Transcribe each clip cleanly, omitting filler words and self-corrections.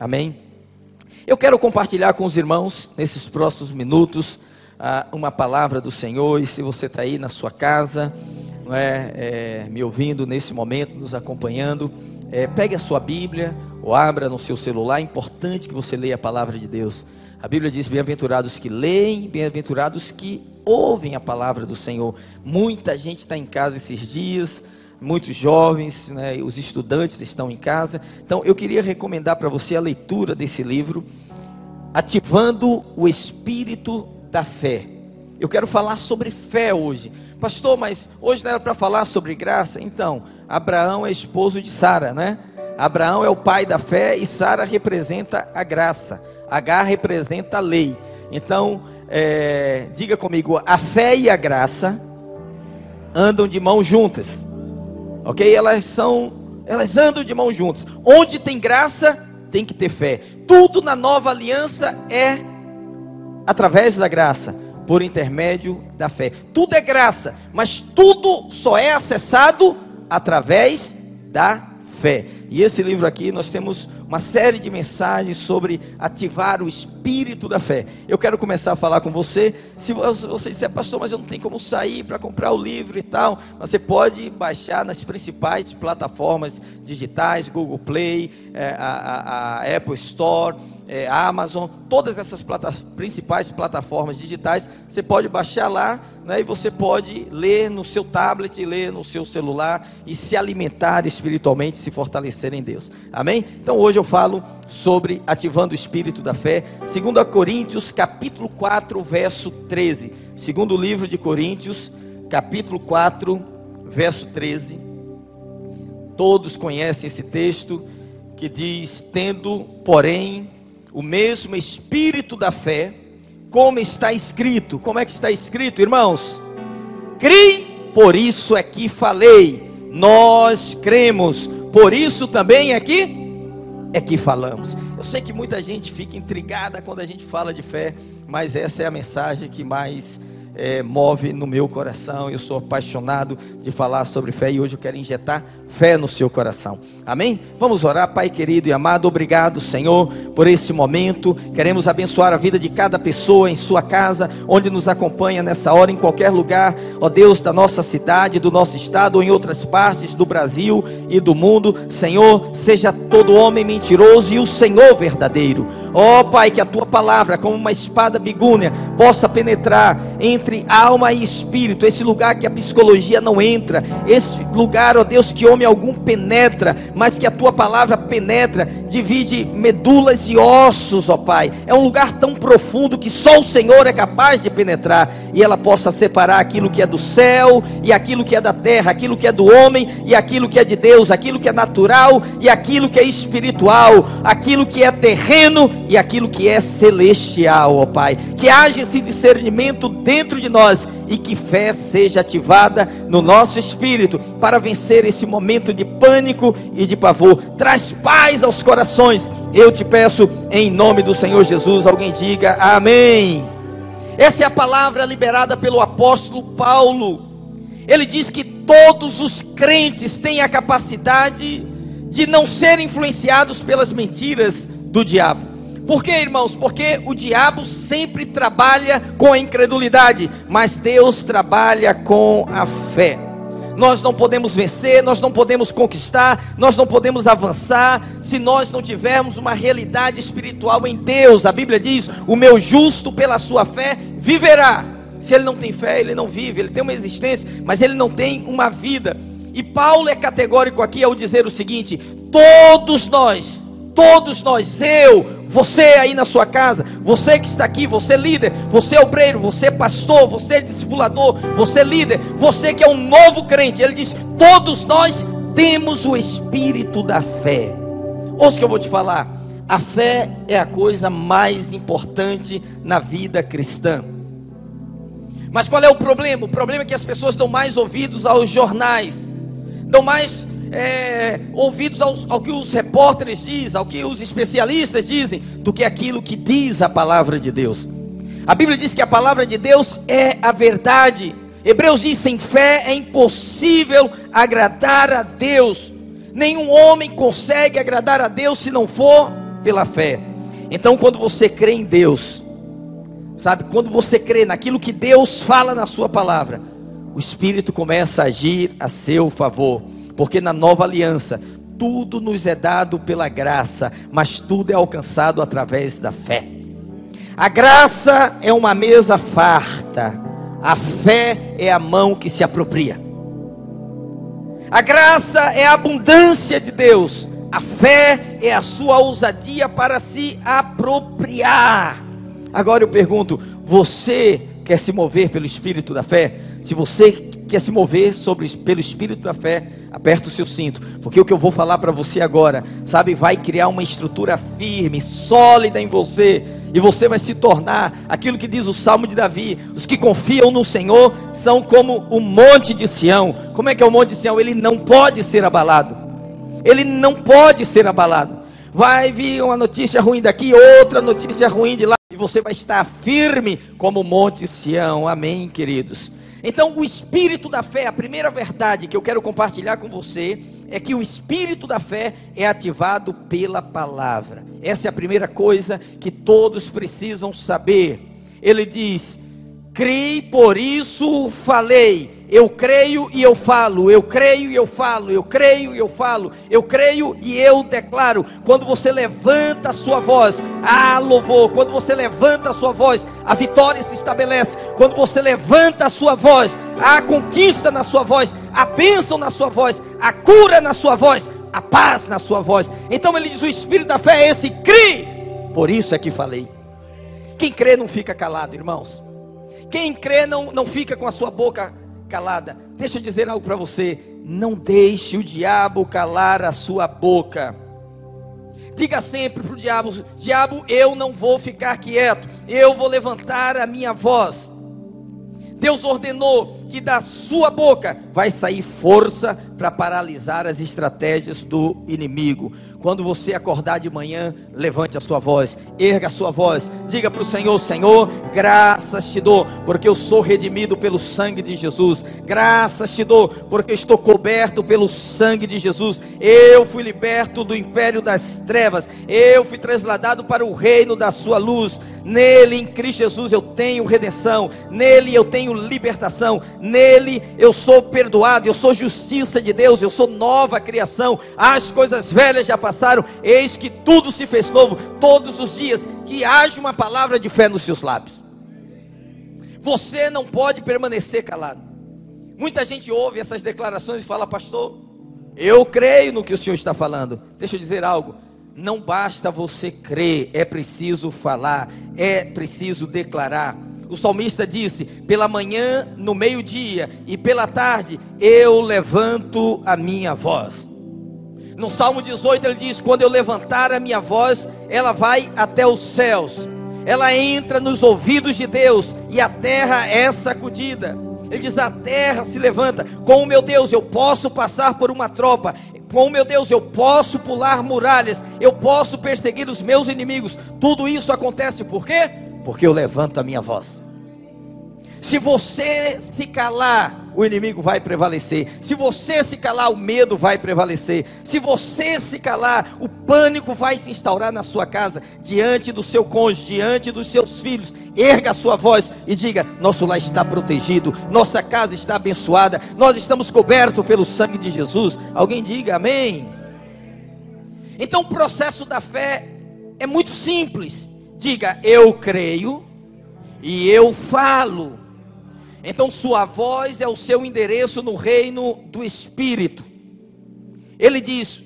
Amém? Eu quero compartilhar com os irmãos, nesses próximos minutos, uma palavra do Senhor. E se você está aí na sua casa, me ouvindo nesse momento, nos acompanhando, pegue a sua Bíblia ou abra no seu celular. É importante que você leia a palavra de Deus. A Bíblia diz: bem-aventurados que leem, bem-aventurados que ouvem a palavra do Senhor. Muita gente está em casa esses dias, muitos jovens, os estudantes estão em casa. Então eu queria recomendar para você a leitura desse livro, Ativando o Espírito da Fé. Eu quero falar sobre fé hoje. Pastor, mas hoje não era para falar sobre graça? Então, Abraão é esposo de Sara, né? Abraão é o pai da fé e Sara representa a graça. Agar representa a lei. Então, diga comigo: a fé e a graça andam de mãos juntas. Ok? Elas andam de mãos juntas. Onde tem graça, tem que ter fé. Tudo na nova aliança é através da graça, por intermédio da fé. Tudo é graça, mas tudo só é acessado através da fé. E esse livro aqui, nós temos uma série de mensagens sobre ativar o espírito da fé. Eu quero começar a falar com você. Se você disser: pastor, mas eu não tenho como sair para comprar o livro e tal, você pode baixar nas principais plataformas digitais, Google Play, a Apple Store, a Amazon, todas essas principais plataformas digitais. Você pode baixar lá, e você pode ler no seu tablet, ler no seu celular e se alimentar espiritualmente, se fortalecer em Deus. Amém? Então hoje eu falo sobre ativando o espírito da fé. 2 Coríntios capítulo 4 verso 13. Segundo livro de Coríntios capítulo 4 verso 13. Todos conhecem esse texto que diz: tendo porém o mesmo espírito da fé, como está escrito. Como é que está escrito, irmãos? Criei, por isso é que falei. Nós cremos, por isso também é que falamos. Eu sei que muita gente fica intrigada quando a gente fala de fé, mas essa é a mensagem que mais move no meu coração. Eu sou apaixonado de falar sobre fé e hoje eu quero injetar fé no seu coração. Amém? Vamos orar. Pai querido e amado, obrigado, Senhor, por esse momento. Queremos abençoar a vida de cada pessoa em sua casa, onde nos acompanha nessa hora, em qualquer lugar, ó Deus, da nossa cidade, do nosso estado ou em outras partes do Brasil e do mundo. Senhor, seja todo homem mentiroso e o Senhor verdadeiro. Ó Pai, que a tua palavra, como uma espada bigúnia, possa penetrar entre alma e espírito, esse lugar que a psicologia não entra, esse lugar, ó Deus, que homem algum penetra, mas que a tua palavra penetra, divide medulas e ossos, ó Pai. É um lugar tão profundo que só o Senhor é capaz de penetrar, e ela possa separar aquilo que é do céu e aquilo que é da terra, aquilo que é do homem e aquilo que é de Deus, aquilo que é natural e aquilo que é espiritual, aquilo que é terreno e aquilo que é celestial, ó Pai. Que haja esse discernimento dentro de nós e que fé seja ativada no nosso espírito para vencer esse momento de pânico e de pavor. Traz paz aos corações, eu te peço em nome do Senhor Jesus. Alguém diga amém. Essa é a palavra liberada pelo apóstolo Paulo. Ele diz que todos os crentes têm a capacidade de não serem influenciados pelas mentiras do diabo. Por quê, irmãos? Porque o diabo sempre trabalha com a incredulidade, mas Deus trabalha com a fé. Nós não podemos vencer, nós não podemos conquistar, nós não podemos avançar se nós não tivermos uma realidade espiritual em Deus. A Bíblia diz: o meu justo pela sua fé viverá. Se ele não tem fé, ele não vive. Ele tem uma existência, mas ele não tem uma vida. E Paulo é categórico aqui ao dizer o seguinte: todos nós, você aí na sua casa, você que está aqui, você líder, você obreiro, você pastor, você discipulador, você líder, você que é um novo crente, ele diz: todos nós temos o espírito da fé. Ouça o que eu vou te falar: a fé é a coisa mais importante na vida cristã. Mas qual é o problema? O problema é que as pessoas dão mais ouvidos aos jornais, dão mais ouvidos ao que os repórteres dizem, ao que os especialistas dizem, do que aquilo que diz a palavra de Deus. A Bíblia diz que a palavra de Deus é a verdade. Hebreus diz: sem fé é impossível agradar a Deus. Nenhum homem consegue agradar a Deus se não for pela fé. Então, quando você crê em Deus, sabe, quando você crê naquilo que Deus fala na sua palavra, o Espírito começa a agir a seu favor, porque na nova aliança, tudo nos é dado pela graça, mas tudo é alcançado através da fé. A graça é uma mesa farta, a fé é a mão que se apropria. A graça é a abundância de Deus, a fé é a sua ousadia para se apropriar. Agora eu pergunto, você quer se mover pelo Espírito da fé? Se você quer se mover pelo Espírito da fé, aperta o seu cinto, porque o que eu vou falar para você agora, sabe, vai criar uma estrutura firme, sólida em você, e você vai se tornar aquilo que diz o Salmo de Davi: os que confiam no Senhor são como o monte de Sião. Como é que é o monte de Sião? Ele não pode ser abalado, ele não pode ser abalado. Vai vir uma notícia ruim daqui, outra notícia ruim de lá, e você vai estar firme como o monte Sião. Amém, queridos? Então, o Espírito da fé, a primeira verdade que eu quero compartilhar com você, é que o Espírito da fé é ativado pela palavra. Essa é a primeira coisa que todos precisam saber. Ele diz: criei, por isso falei. Eu creio e eu falo, eu creio e eu falo, eu creio e eu falo, eu creio e eu declaro. Quando você levanta a sua voz, há louvor. Quando você levanta a sua voz, a vitória se estabelece. Quando você levanta a sua voz, há conquista na sua voz, a bênção na sua voz, a cura na sua voz, a paz na sua voz. Então ele diz: o Espírito da fé é esse, crê, por isso é que falei. Quem crê não fica calado, irmãos. Quem crê não fica com a sua boca calada. Deixa eu dizer algo para você: não deixe o diabo calar a sua boca. Diga sempre para o diabo: diabo, eu não vou ficar quieto, eu vou levantar a minha voz. Deus ordenou que da sua boca vai sair força para paralisar as estratégias do inimigo. Quando você acordar de manhã, levante a sua voz, erga a sua voz, diga para o Senhor: Senhor, graças te dou, porque eu sou redimido pelo sangue de Jesus. Graças te dou, porque eu estou coberto pelo sangue de Jesus. Eu fui liberto do império das trevas, eu fui trasladado para o reino da sua luz. Nele, em Cristo Jesus, eu tenho redenção, nele eu tenho libertação, nele eu sou perdoado, eu sou justiça de Deus, eu sou nova criação. As coisas velhas já passaram, eis que tudo se fez novo. Todos os dias que haja uma palavra de fé nos seus lábios. Você não pode permanecer calado. Muita gente ouve essas declarações e fala: pastor, eu creio no que o senhor está falando. Deixa eu dizer algo: não basta você crer, é preciso falar, é preciso declarar. O salmista disse: pela manhã, no meio-dia e pela tarde, eu levanto a minha voz. No Salmo 18 ele diz: quando eu levantar a minha voz, ela vai até os céus, ela entra nos ouvidos de Deus, e a terra é sacudida. Ele diz: a terra se levanta. Com o meu Deus eu posso passar por uma tropa, com o meu Deus eu posso pular muralhas, eu posso perseguir os meus inimigos. Tudo isso acontece por quê? Porque eu levanto a minha voz. Se você se calar, o inimigo vai prevalecer. Se você se calar, o medo vai prevalecer. Se você se calar, o pânico vai se instaurar na sua casa, diante do seu cônjuge, diante dos seus filhos. Erga a sua voz e diga: nosso lar está protegido, nossa casa está abençoada, nós estamos cobertos pelo sangue de Jesus. Alguém diga amém. Então o processo da fé é muito simples. Diga: eu creio e eu falo. Então sua voz é o seu endereço no reino do Espírito. Ele diz: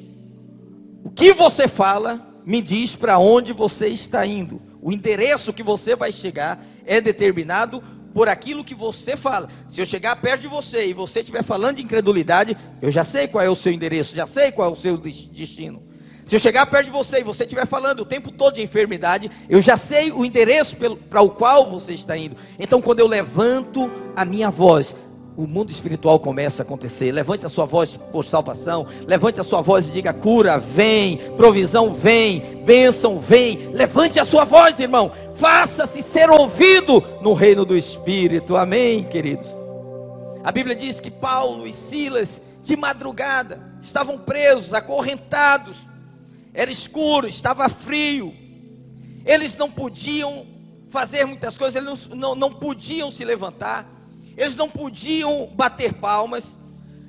o que você fala me diz para onde você está indo. O endereço que você vai chegar é determinado por aquilo que você fala. Se eu chegar perto de você e você estiver falando de incredulidade, eu já sei qual é o seu endereço, já sei qual é o seu destino. Se eu chegar perto de você e você estiver falando o tempo todo de enfermidade, eu já sei o endereço para o qual você está indo. Então quando eu levanto a minha voz, o mundo espiritual começa a acontecer. Levante a sua voz por salvação, levante a sua voz e diga: cura vem, provisão vem, bênção vem. Levante a sua voz, irmão, faça-se ser ouvido no reino do Espírito. Amém, queridos? A Bíblia diz que Paulo e Silas, de madrugada, estavam presos, acorrentados. era escuro, estava frio, eles não podiam fazer muitas coisas, eles não podiam se levantar, eles não podiam bater palmas,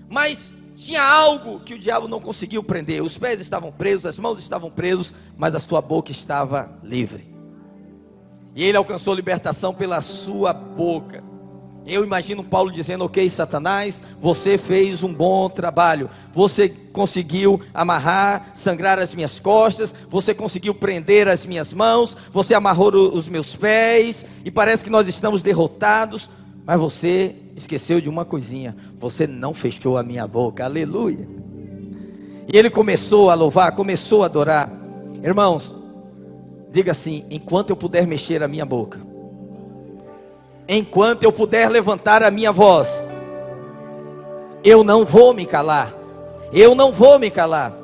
mas tinha algo que o diabo não conseguiu prender. Os pés estavam presos, as mãos estavam presas, mas a sua boca estava livre, e ele alcançou libertação pela sua boca. Eu imagino Paulo dizendo: ok, Satanás, você fez um bom trabalho, você conseguiu amarrar, sangrar as minhas costas, você conseguiu prender as minhas mãos, você amarrou os meus pés, e parece que nós estamos derrotados, mas você esqueceu de uma coisinha: você não fechou a minha boca. Aleluia. E ele começou a louvar, começou a adorar. Irmãos, diga assim: enquanto eu puder mexer a minha boca, enquanto eu puder levantar a minha voz, eu não vou me calar, eu não vou me calar.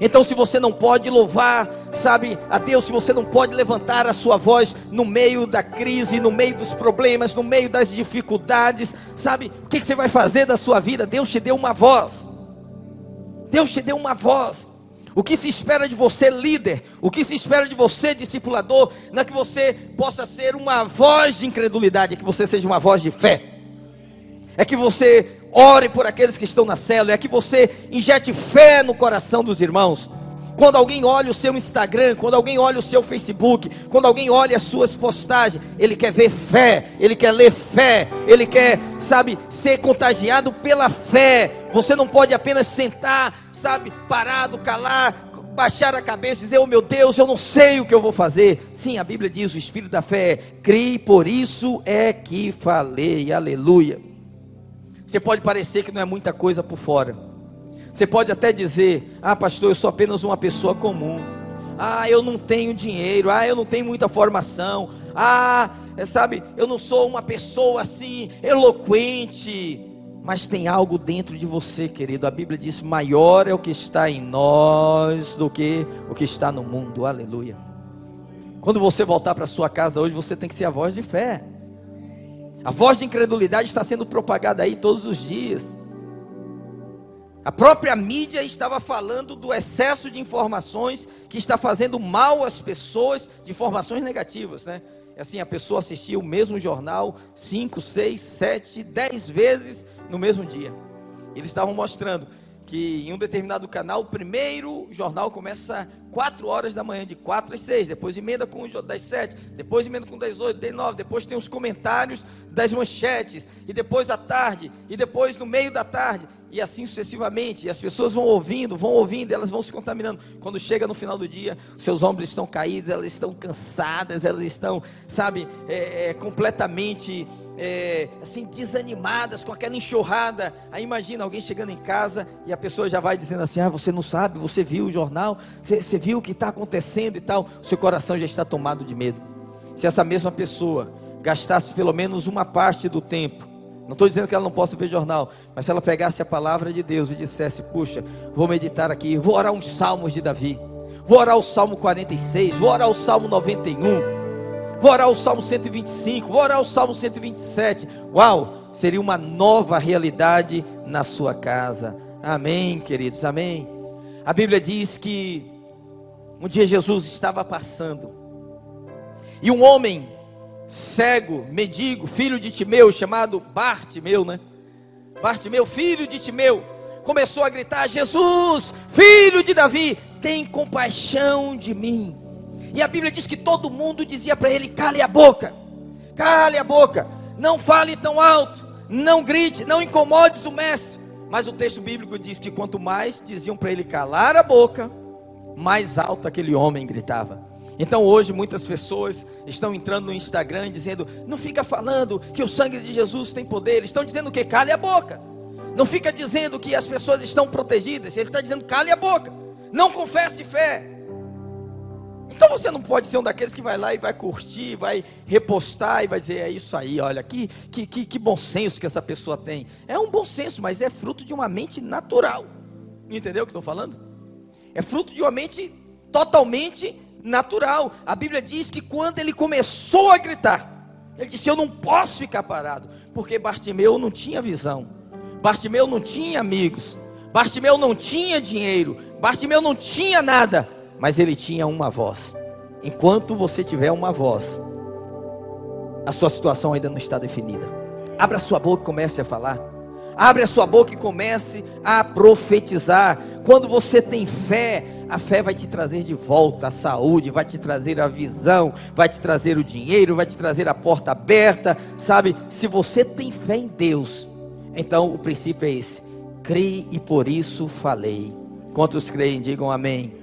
Então, se você não pode louvar, sabe, a Deus, se você não pode levantar a sua voz no meio da crise, no meio dos problemas, no meio das dificuldades, sabe, o que você vai fazer da sua vida? Deus te deu uma voz, Deus te deu uma voz. O que se espera de você, líder, o que se espera de você, discipulador, não é que você possa ser uma voz de incredulidade, é que você seja uma voz de fé, é que você ore por aqueles que estão na célula, é que você injete fé no coração dos irmãos. Quando alguém olha o seu Instagram, quando alguém olha o seu Facebook, quando alguém olha as suas postagens, ele quer ver fé, ele quer ler fé, ele quer, sabe, ser contagiado pela fé. Você não pode apenas sentar, sabe, parado, calar, baixar a cabeça e dizer: oh meu Deus, eu não sei o que eu vou fazer. Sim, a Bíblia diz: o espírito da fé é: crie, por isso é que falei. Aleluia. Você pode parecer que não é muita coisa por fora, você pode até dizer: ah pastor, eu sou apenas uma pessoa comum, ah eu não tenho dinheiro, ah eu não tenho muita formação, ah sabe, eu não sou uma pessoa assim eloquente. Mas tem algo dentro de você, querido. A Bíblia diz: maior é o que está em nós do que o que está no mundo. Aleluia. Quando você voltar para sua casa hoje, você tem que ser a voz de fé. A voz de incredulidade está sendo propagada aí todos os dias. A própria mídia estava falando do excesso de informações que está fazendo mal às pessoas, de informações negativas, né? Assim, a pessoa assistia o mesmo jornal 5, 6, 7, 10 vezes no mesmo dia. Eles estavam mostrando que em um determinado canal, o primeiro jornal começa 4 horas da manhã, de 4 às 6, depois emenda com das 7, depois emenda com das 8, das 9, depois tem os comentários das manchetes, e depois à tarde, e depois no meio da tarde, e assim sucessivamente. E as pessoas vão ouvindo, elas vão se contaminando. Quando chega no final do dia, seus ombros estão caídos, elas estão cansadas, elas estão, sabe, completamente assim, desanimadas, com aquela enxurrada. Aí imagina alguém chegando em casa e a pessoa já vai dizendo assim: ah, você não sabe, você viu o jornal, você viu o que está acontecendo e tal. O seu coração já está tomado de medo. Se essa mesma pessoa gastasse pelo menos uma parte do tempo, não estou dizendo que ela não possa ver jornal, mas se ela pegasse a palavra de Deus e dissesse: puxa, vou meditar aqui, vou orar uns salmos de Davi, vou orar o Salmo 46, vou orar o Salmo 91, vou orar o Salmo 125, vou orar o Salmo 127. Uau, seria uma nova realidade na sua casa. Amém, queridos, amém. A Bíblia diz que um dia Jesus estava passando, e um homem cego, mendigo, filho de Timeu, chamado Bartimeu, né? Bartimeu, filho de Timeu, começou a gritar: Jesus, filho de Davi, tem compaixão de mim. E a Bíblia diz que todo mundo dizia para ele: cale a boca, não fale tão alto, não grite, não incomodes o mestre. Mas o texto bíblico diz que quanto mais diziam para ele calar a boca, mais alto aquele homem gritava. Então hoje muitas pessoas estão entrando no Instagram dizendo: não fica falando que o sangue de Jesus tem poder. Eles estão dizendo o quê? Cale a boca. Não fica dizendo que as pessoas estão protegidas. Ele está dizendo: cale a boca, não confesse fé. Então você não pode ser um daqueles que vai lá e vai curtir, vai repostar e vai dizer: é isso aí, olha, que bom senso que essa pessoa tem. É um bom senso, mas é fruto de uma mente natural. Entendeu o que estou falando? É fruto de uma mente totalmente natural. A Bíblia diz que quando ele começou a gritar, ele disse: eu não posso ficar parado, porque Bartimeu não tinha visão, Bartimeu não tinha amigos, Bartimeu não tinha dinheiro, Bartimeu não tinha nada, mas ele tinha uma voz. Enquanto você tiver uma voz, a sua situação ainda não está definida. Abra a sua boca e comece a falar. Abre a sua boca e comece a profetizar. Quando você tem fé, a fé vai te trazer de volta a saúde, vai te trazer a visão, vai te trazer o dinheiro, vai te trazer a porta aberta, sabe? Se você tem fé em Deus, então o princípio é esse: creio e por isso falei. Quantos creem, digam amém.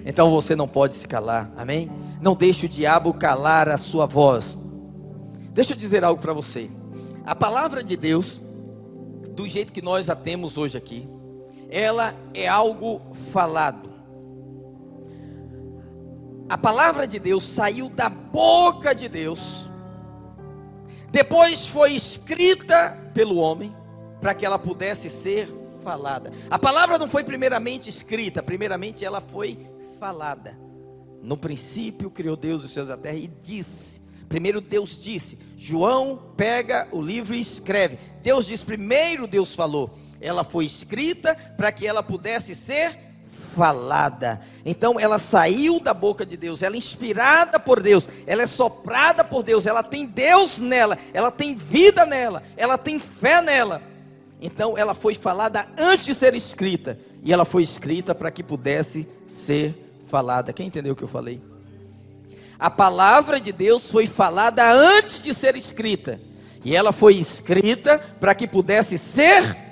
Então você não pode se calar, amém? Não deixe o diabo calar a sua voz. Deixa eu dizer algo para você. A palavra de Deus, do jeito que nós a temos hoje aqui, ela é algo falado. A palavra de Deus saiu da boca de Deus, depois foi escrita pelo homem, para que ela pudesse ser falada. A palavra não foi primeiramente escrita, primeiramente ela foi falada. No princípio criou Deus os céus e a terra e disse. Primeiro Deus disse. João pega o livro e escreve. Deus diz primeiro, Deus falou. Ela foi escrita para que ela pudesse ser falada. Então ela saiu da boca de Deus, ela é inspirada por Deus, ela é soprada por Deus, ela tem Deus nela, ela tem vida nela, ela tem fé nela. Então ela foi falada antes de ser escrita, e ela foi escrita para que pudesse ser falada. Quem entendeu o que eu falei? A palavra de Deus foi falada antes de ser escrita, e ela foi escrita para que pudesse ser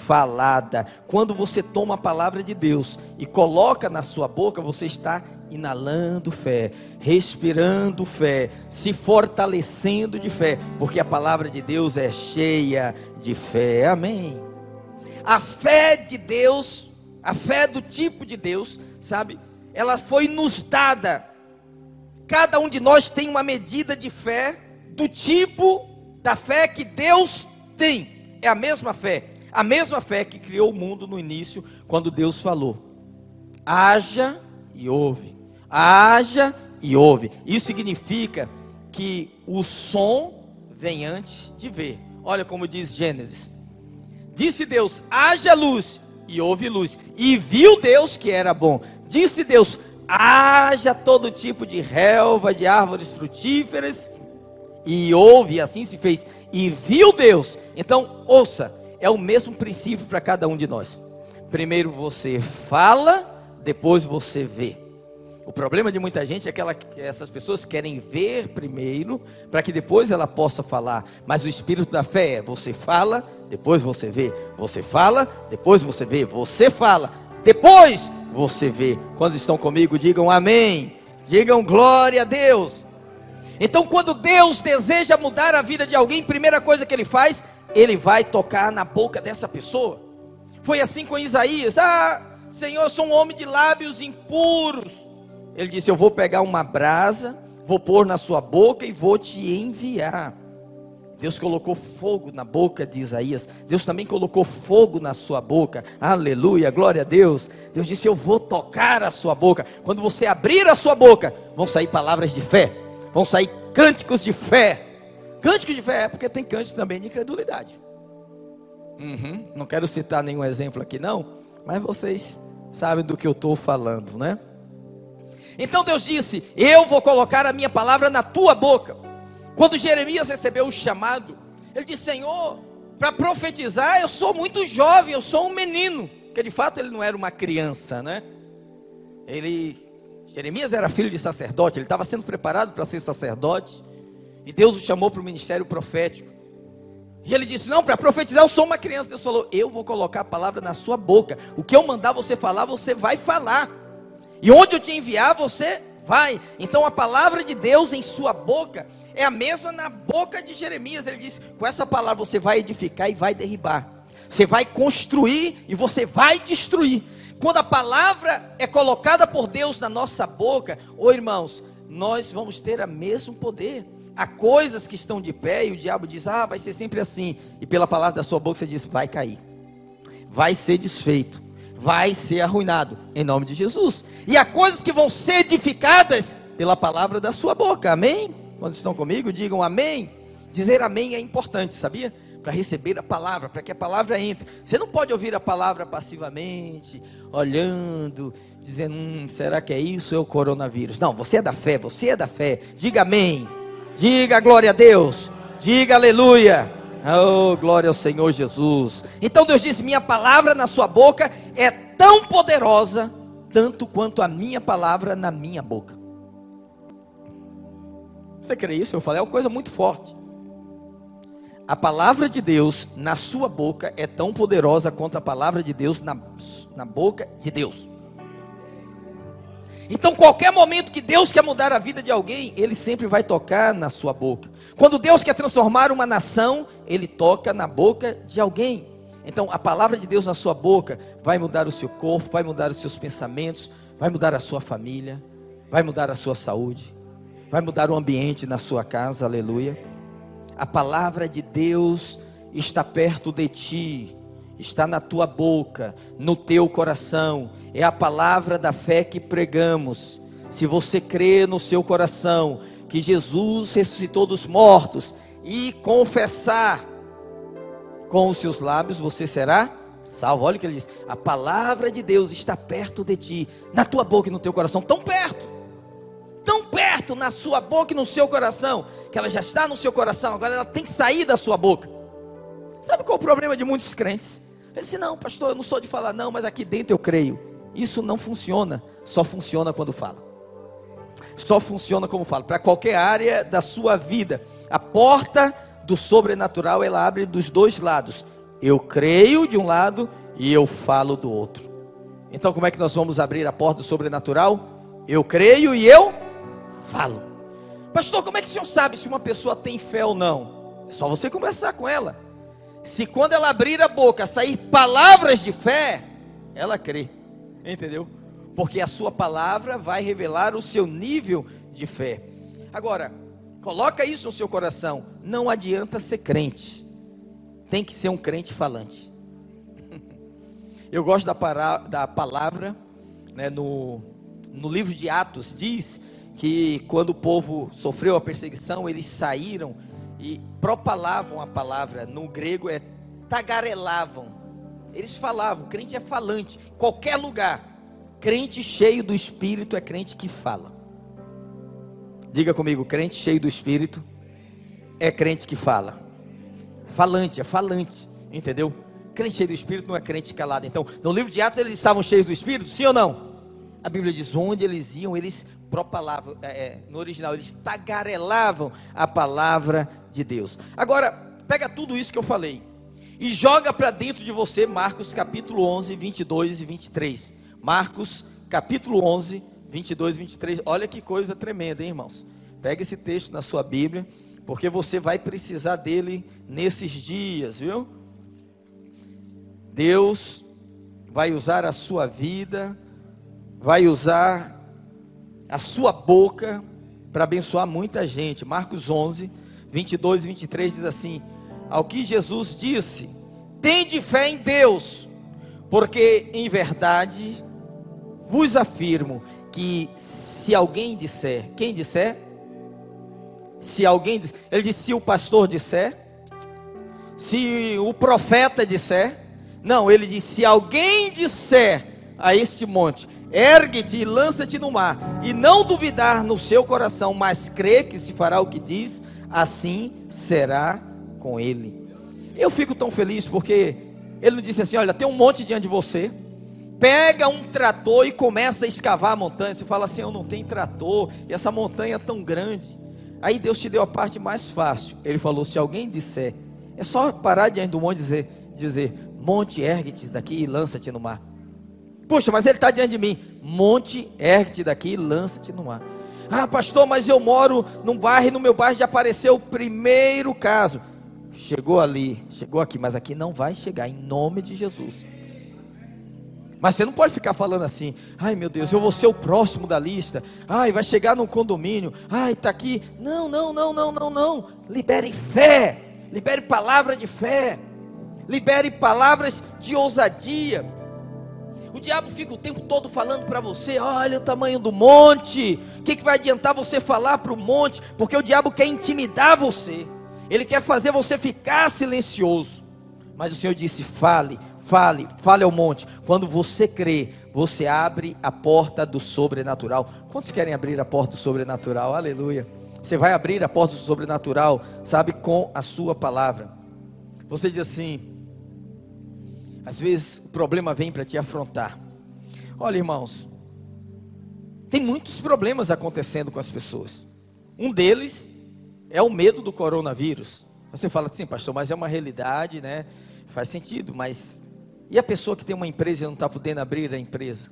falada. Quando você toma a palavra de Deus e coloca na sua boca, você está inalando fé, respirando fé, se fortalecendo de fé, porque a palavra de Deus é cheia de fé, amém? A fé de Deus, a fé do tipo de Deus, sabe, ela foi nos dada. Cada um de nós tem uma medida de fé, do tipo da fé que Deus tem, é a mesma fé. A mesma fé que criou o mundo no início, quando Deus falou: haja e ouve, haja e ouve. Isso significa que o som vem antes de ver. Olha como diz Gênesis: disse Deus, haja luz, e houve luz, e viu Deus que era bom. Disse Deus, haja todo tipo de relva, de árvores frutíferas, e houve, e assim se fez, e viu Deus. Então ouça, é o mesmo princípio para cada um de nós. Primeiro você fala, depois você vê. O problema de muita gente é que essas pessoas querem ver primeiro, para que depois ela possa falar. Mas o espírito da fé é: você fala, depois você vê. Você fala, depois você vê. Você fala, depois você vê. Quando estão comigo, digam amém. Digam glória a Deus. Então quando Deus deseja mudar a vida de alguém, primeira coisa que Ele faz, Ele vai tocar na boca dessa pessoa. Foi assim com Isaías: Senhor, eu sou um homem de lábios impuros. Ele disse: eu vou pegar uma brasa, vou pôr na sua boca e vou te enviar. Deus colocou fogo na boca de Isaías. Deus também colocou fogo na sua boca. Aleluia, glória a Deus. Deus disse: eu vou tocar a sua boca. Quando você abrir a sua boca, vão sair palavras de fé, vão sair cânticos de fé. Cântico de fé é porque tem cântico também de incredulidade. Não quero citar nenhum exemplo aqui não, mas vocês sabem do que eu estou falando, né? Então Deus disse: eu vou colocar a minha palavra na tua boca. Quando Jeremias recebeu o chamado, ele disse: Senhor, para profetizar eu sou muito jovem, eu sou um menino. Porque de fato ele não era uma criança, né? Jeremias era filho de sacerdote, ele estava sendo preparado para ser sacerdote. E Deus o chamou para o ministério profético. E ele disse: não, para profetizar eu sou uma criança. Deus falou: eu vou colocar a palavra na sua boca. O que eu mandar você falar, você vai falar. E onde eu te enviar, você vai. Então a palavra de Deus em sua boca é a mesma na boca de Jeremias. Ele disse: com essa palavra você vai edificar e vai derribar. Você vai construir e você vai destruir. Quando a palavra é colocada por Deus na nossa boca, irmãos, nós vamos ter o mesmo poder. Há coisas que estão de pé e o diabo diz: vai ser sempre assim. E pela palavra da sua boca você diz: vai cair, vai ser desfeito, vai ser arruinado, em nome de Jesus. E há coisas que vão ser edificadas pela palavra da sua boca, amém? Quando estão comigo, digam amém. Dizer amém é importante, sabia? para receber a palavra, para que a palavra entre. Você não pode ouvir a palavra passivamente, olhando, dizendo, será que é isso ou é o coronavírus? Não, você é da fé, diga amém, diga glória a Deus, diga aleluia, oh glória ao Senhor Jesus. Então Deus diz, minha palavra na sua boca é tão poderosa, tanto quanto a minha palavra na minha boca. Você crê isso? Eu falei, é uma coisa muito forte. A palavra de Deus na sua boca é tão poderosa quanto a palavra de Deus na boca de Deus. Então qualquer momento que Deus quer mudar a vida de alguém, Ele sempre vai tocar na sua boca. Quando Deus quer transformar uma nação, Ele toca na boca de alguém. Então a palavra de Deus na sua boca vai mudar o seu corpo, vai mudar os seus pensamentos, vai mudar a sua família, vai mudar a sua saúde, vai mudar o ambiente na sua casa, aleluia. A palavra de Deus está perto de ti, está na tua boca, no teu coração. É a palavra da fé que pregamos. Se você crê no seu coração que Jesus ressuscitou dos mortos e confessar com os seus lábios, você será salvo. Olha o que ele diz, a palavra de Deus está perto de ti, na tua boca e no teu coração, tão perto na sua boca e no seu coração, que ela já está no seu coração, agora ela tem que sair da sua boca. Sabe qual é o problema de muitos crentes? Ele disse, não pastor, eu não sou de falar não, mas aqui dentro eu creio. Isso não funciona, só funciona quando fala. Só funciona como fala, para qualquer área da sua vida. A porta do sobrenatural, ela abre dos dois lados. Eu creio de um lado e eu falo do outro. Então como é que nós vamos abrir a porta do sobrenatural? Eu creio e eu falo. Pastor, como é que o senhor sabe se uma pessoa tem fé ou não? É só você conversar com ela. Se quando ela abrir a boca sair palavras de fé, ela crê. Entendeu? Porque a sua palavra vai revelar o seu nível de fé. Agora, coloca isso no seu coração. Não adianta ser crente. Tem que ser um crente falante. Eu gosto da palavra, né, no livro de Atos diz que quando o povo sofreu a perseguição, eles saíram e propalavam a palavra. No grego é tagarelavam. Eles falavam, crente é falante, qualquer lugar. Crente cheio do Espírito é crente que fala. Diga comigo, crente cheio do Espírito é crente que fala. Falante, é falante, entendeu? Crente cheio do Espírito não é crente calado. Então, no livro de Atos eles estavam cheios do Espírito, sim ou não? A Bíblia diz, onde eles iam, eles propalavam, no original, eles tagarelavam a palavra de Deus. Agora, pega tudo isso que eu falei e joga para dentro de você Marcos capítulo 11, 22 e 23. Marcos capítulo 11, 22 e 23. Olha que coisa tremenda, hein, irmãos? Pega esse texto na sua Bíblia, porque você vai precisar dele nesses dias, viu? Deus vai usar a sua vida, vai usar a sua boca para abençoar muita gente. Marcos 11, 22 e 23 diz assim: ao que Jesus disse, tende fé em Deus, porque em verdade vos afirmo que se alguém disser, quem disser? Se alguém disser, ele disse se o pastor disser, se o profeta disser, não, ele disse se alguém disser a este monte, ergue-te e lança-te no mar, e não duvidar no seu coração, mas crê que se fará o que diz, assim será com ele. Eu fico tão feliz porque ele não disse assim, olha, tem um monte diante de você, pega um trator e começa a escavar a montanha. Você fala assim, eu não tenho trator, e essa montanha é tão grande. Aí Deus te deu a parte mais fácil. Ele falou, se alguém disser, é só parar diante do monte e dizer, monte, ergue-te daqui e lança-te no mar. Puxa, mas ele está diante de mim. Monte, ergue-te daqui e lança-te no mar. Ah, pastor, mas eu moro num bairro e no meu bairro já apareceu o primeiro caso. Chegou ali, chegou aqui, mas aqui não vai chegar, em nome de Jesus. Mas você não pode ficar falando assim, ai meu Deus, eu vou ser o próximo da lista, ai vai chegar num condomínio, ai está aqui, não, libere fé, libere palavra de fé, libere palavras de ousadia. O diabo fica o tempo todo falando para você, olha o tamanho do monte, o que vai adiantar você falar para o monte, porque o diabo quer intimidar você, Ele quer fazer você ficar silencioso. Mas o Senhor disse: fale, fale, fale ao monte. Quando você crê, você abre a porta do sobrenatural. Quantos querem abrir a porta do sobrenatural? Aleluia. Você vai abrir a porta do sobrenatural, sabe, com a sua palavra. Você diz assim, às vezes o problema vem para te afrontar. Olha, irmãos, tem muitos problemas acontecendo com as pessoas. Um deles é o medo do coronavírus. Você fala assim: pastor, mas é uma realidade, né? Faz sentido, mas e a pessoa que tem uma empresa e não está podendo abrir a empresa?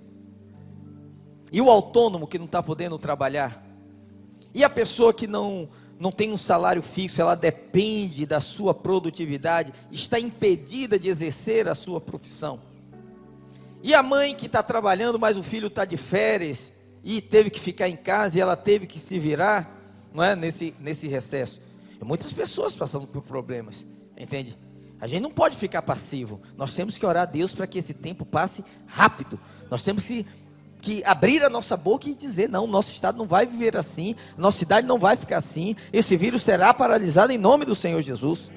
E o autônomo que não está podendo trabalhar? E a pessoa que não tem um salário fixo, ela depende da sua produtividade, está impedida de exercer a sua profissão? E a mãe que está trabalhando, mas o filho está de férias e teve que ficar em casa e ela teve que se virar, não é, nesse recesso? E muitas pessoas passando por problemas, entende? A gente não pode ficar passivo. Nós temos que orar a Deus para que esse tempo passe rápido. Nós temos que abrir a nossa boca e dizer: não, nosso estado não vai viver assim, nossa cidade não vai ficar assim, esse vírus será paralisado em nome do Senhor Jesus.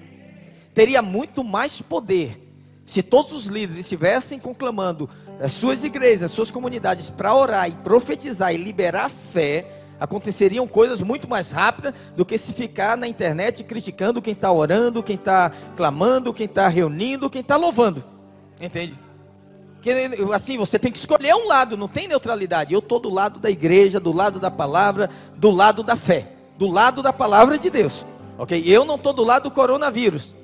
Teria muito mais poder se todos os líderes estivessem conclamando as suas igrejas, as suas comunidades, para orar e profetizar e liberar fé. Aconteceriam coisas muito mais rápidas do que se ficar na internet criticando quem está orando, quem está clamando, quem está reunindo, quem está louvando, entende? Que, assim, você tem que escolher um lado, não tem neutralidade. Eu estou do lado da igreja, do lado da palavra, do lado da fé, do lado da palavra de Deus, ok? Eu não estou do lado do coronavírus.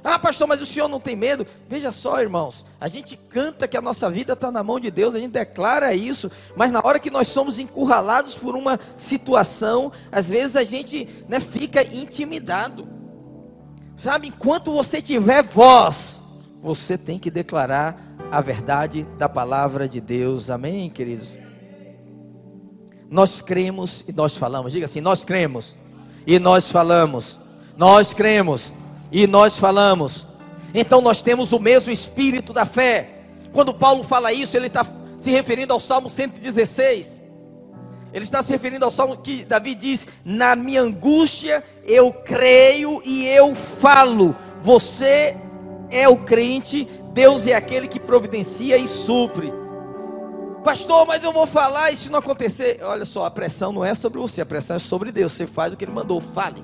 Ah, pastor, mas o senhor não tem medo? Veja só, irmãos, a gente canta que a nossa vida está na mão de Deus, a gente declara isso, mas na hora que nós somos encurralados por uma situação, às vezes a gente, né, fica intimidado, sabe? Enquanto você tiver voz, você tem que declarar a verdade da palavra de Deus, amém, queridos? Nós cremos e nós falamos. Diga assim: nós cremos e nós falamos. Nós cremos e nós falamos. Então nós temos o mesmo espírito da fé. Quando Paulo fala isso, ele está se referindo ao Salmo 116. Ele está se referindo ao Salmo que Davi diz: na minha angústia eu creio e eu falo. Você é o crente, Deus é aquele que providencia e supre. Pastor, mas eu vou falar e se não acontecer? Olha só, a pressão não é sobre você, a pressão é sobre Deus. Você faz o que Ele mandou, fale.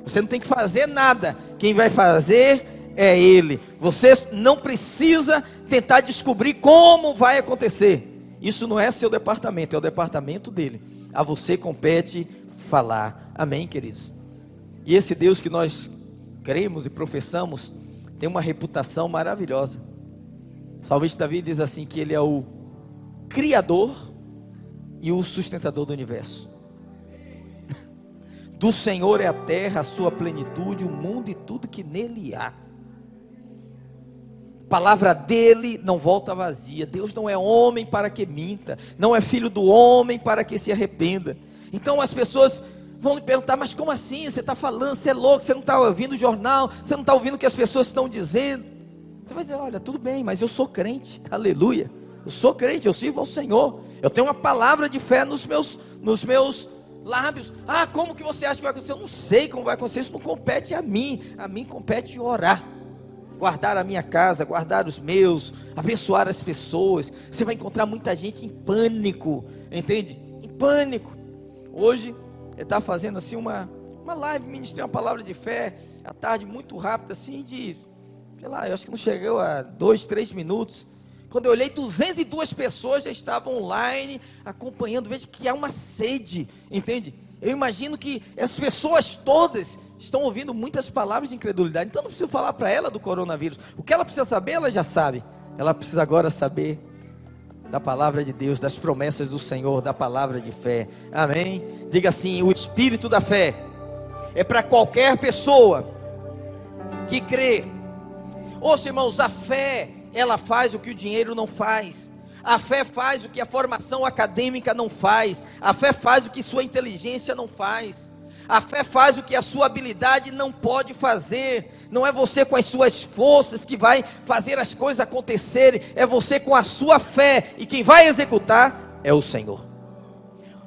Você não tem que fazer nada, quem vai fazer é Ele. Você não precisa tentar descobrir como vai acontecer. Isso não é seu departamento, é o departamento dele. A você compete falar, amém, queridos? E esse Deus que nós cremos e professamos tem uma reputação maravilhosa. O salmista Davi diz assim, que ele é o Criador e o sustentador do universo. Do Senhor é a terra, a sua plenitude, o mundo e tudo que nele há. A palavra dele não volta vazia. Deus não é homem para que minta, não é filho do homem para que se arrependa. Então as pessoas vão lhe perguntar: mas como assim? Você está falando, você é louco, você não está ouvindo o jornal, você não está ouvindo o que as pessoas estão dizendo. Você vai dizer: olha, tudo bem, mas eu sou crente, aleluia. Eu sou crente, eu sirvo ao Senhor. Eu tenho uma palavra de fé nos meus lábios. Ah, como que você acha que vai acontecer? Eu não sei como vai acontecer, isso não compete a mim compete orar, guardar a minha casa, guardar os meus, abençoar as pessoas. Você vai encontrar muita gente em pânico, entende? Em pânico. Hoje, ele está fazendo assim uma live, ministrei uma palavra de fé, à tarde, muito rápida, assim, sei lá, eu acho que não chegou a 2, 3 minutos. Quando eu olhei, 202 pessoas já estavam online, acompanhando. Veja que há uma sede, entende? Eu imagino que as pessoas todas estão ouvindo muitas palavras de incredulidade. Então não preciso falar para ela do coronavírus. O que ela precisa saber, ela já sabe. Ela precisa agora saber da palavra de Deus, das promessas do Senhor, da palavra de fé. Amém? Diga assim: o espírito da fé é para qualquer pessoa que crê. Ouça, irmãos, a fé, ela faz o que o dinheiro não faz. A fé faz o que a formação acadêmica não faz. A fé faz o que sua inteligência não faz. A fé faz o que a sua habilidade não pode fazer. Não é você com as suas forças que vai fazer as coisas acontecerem. É você com a sua fé. E quem vai executar é o Senhor.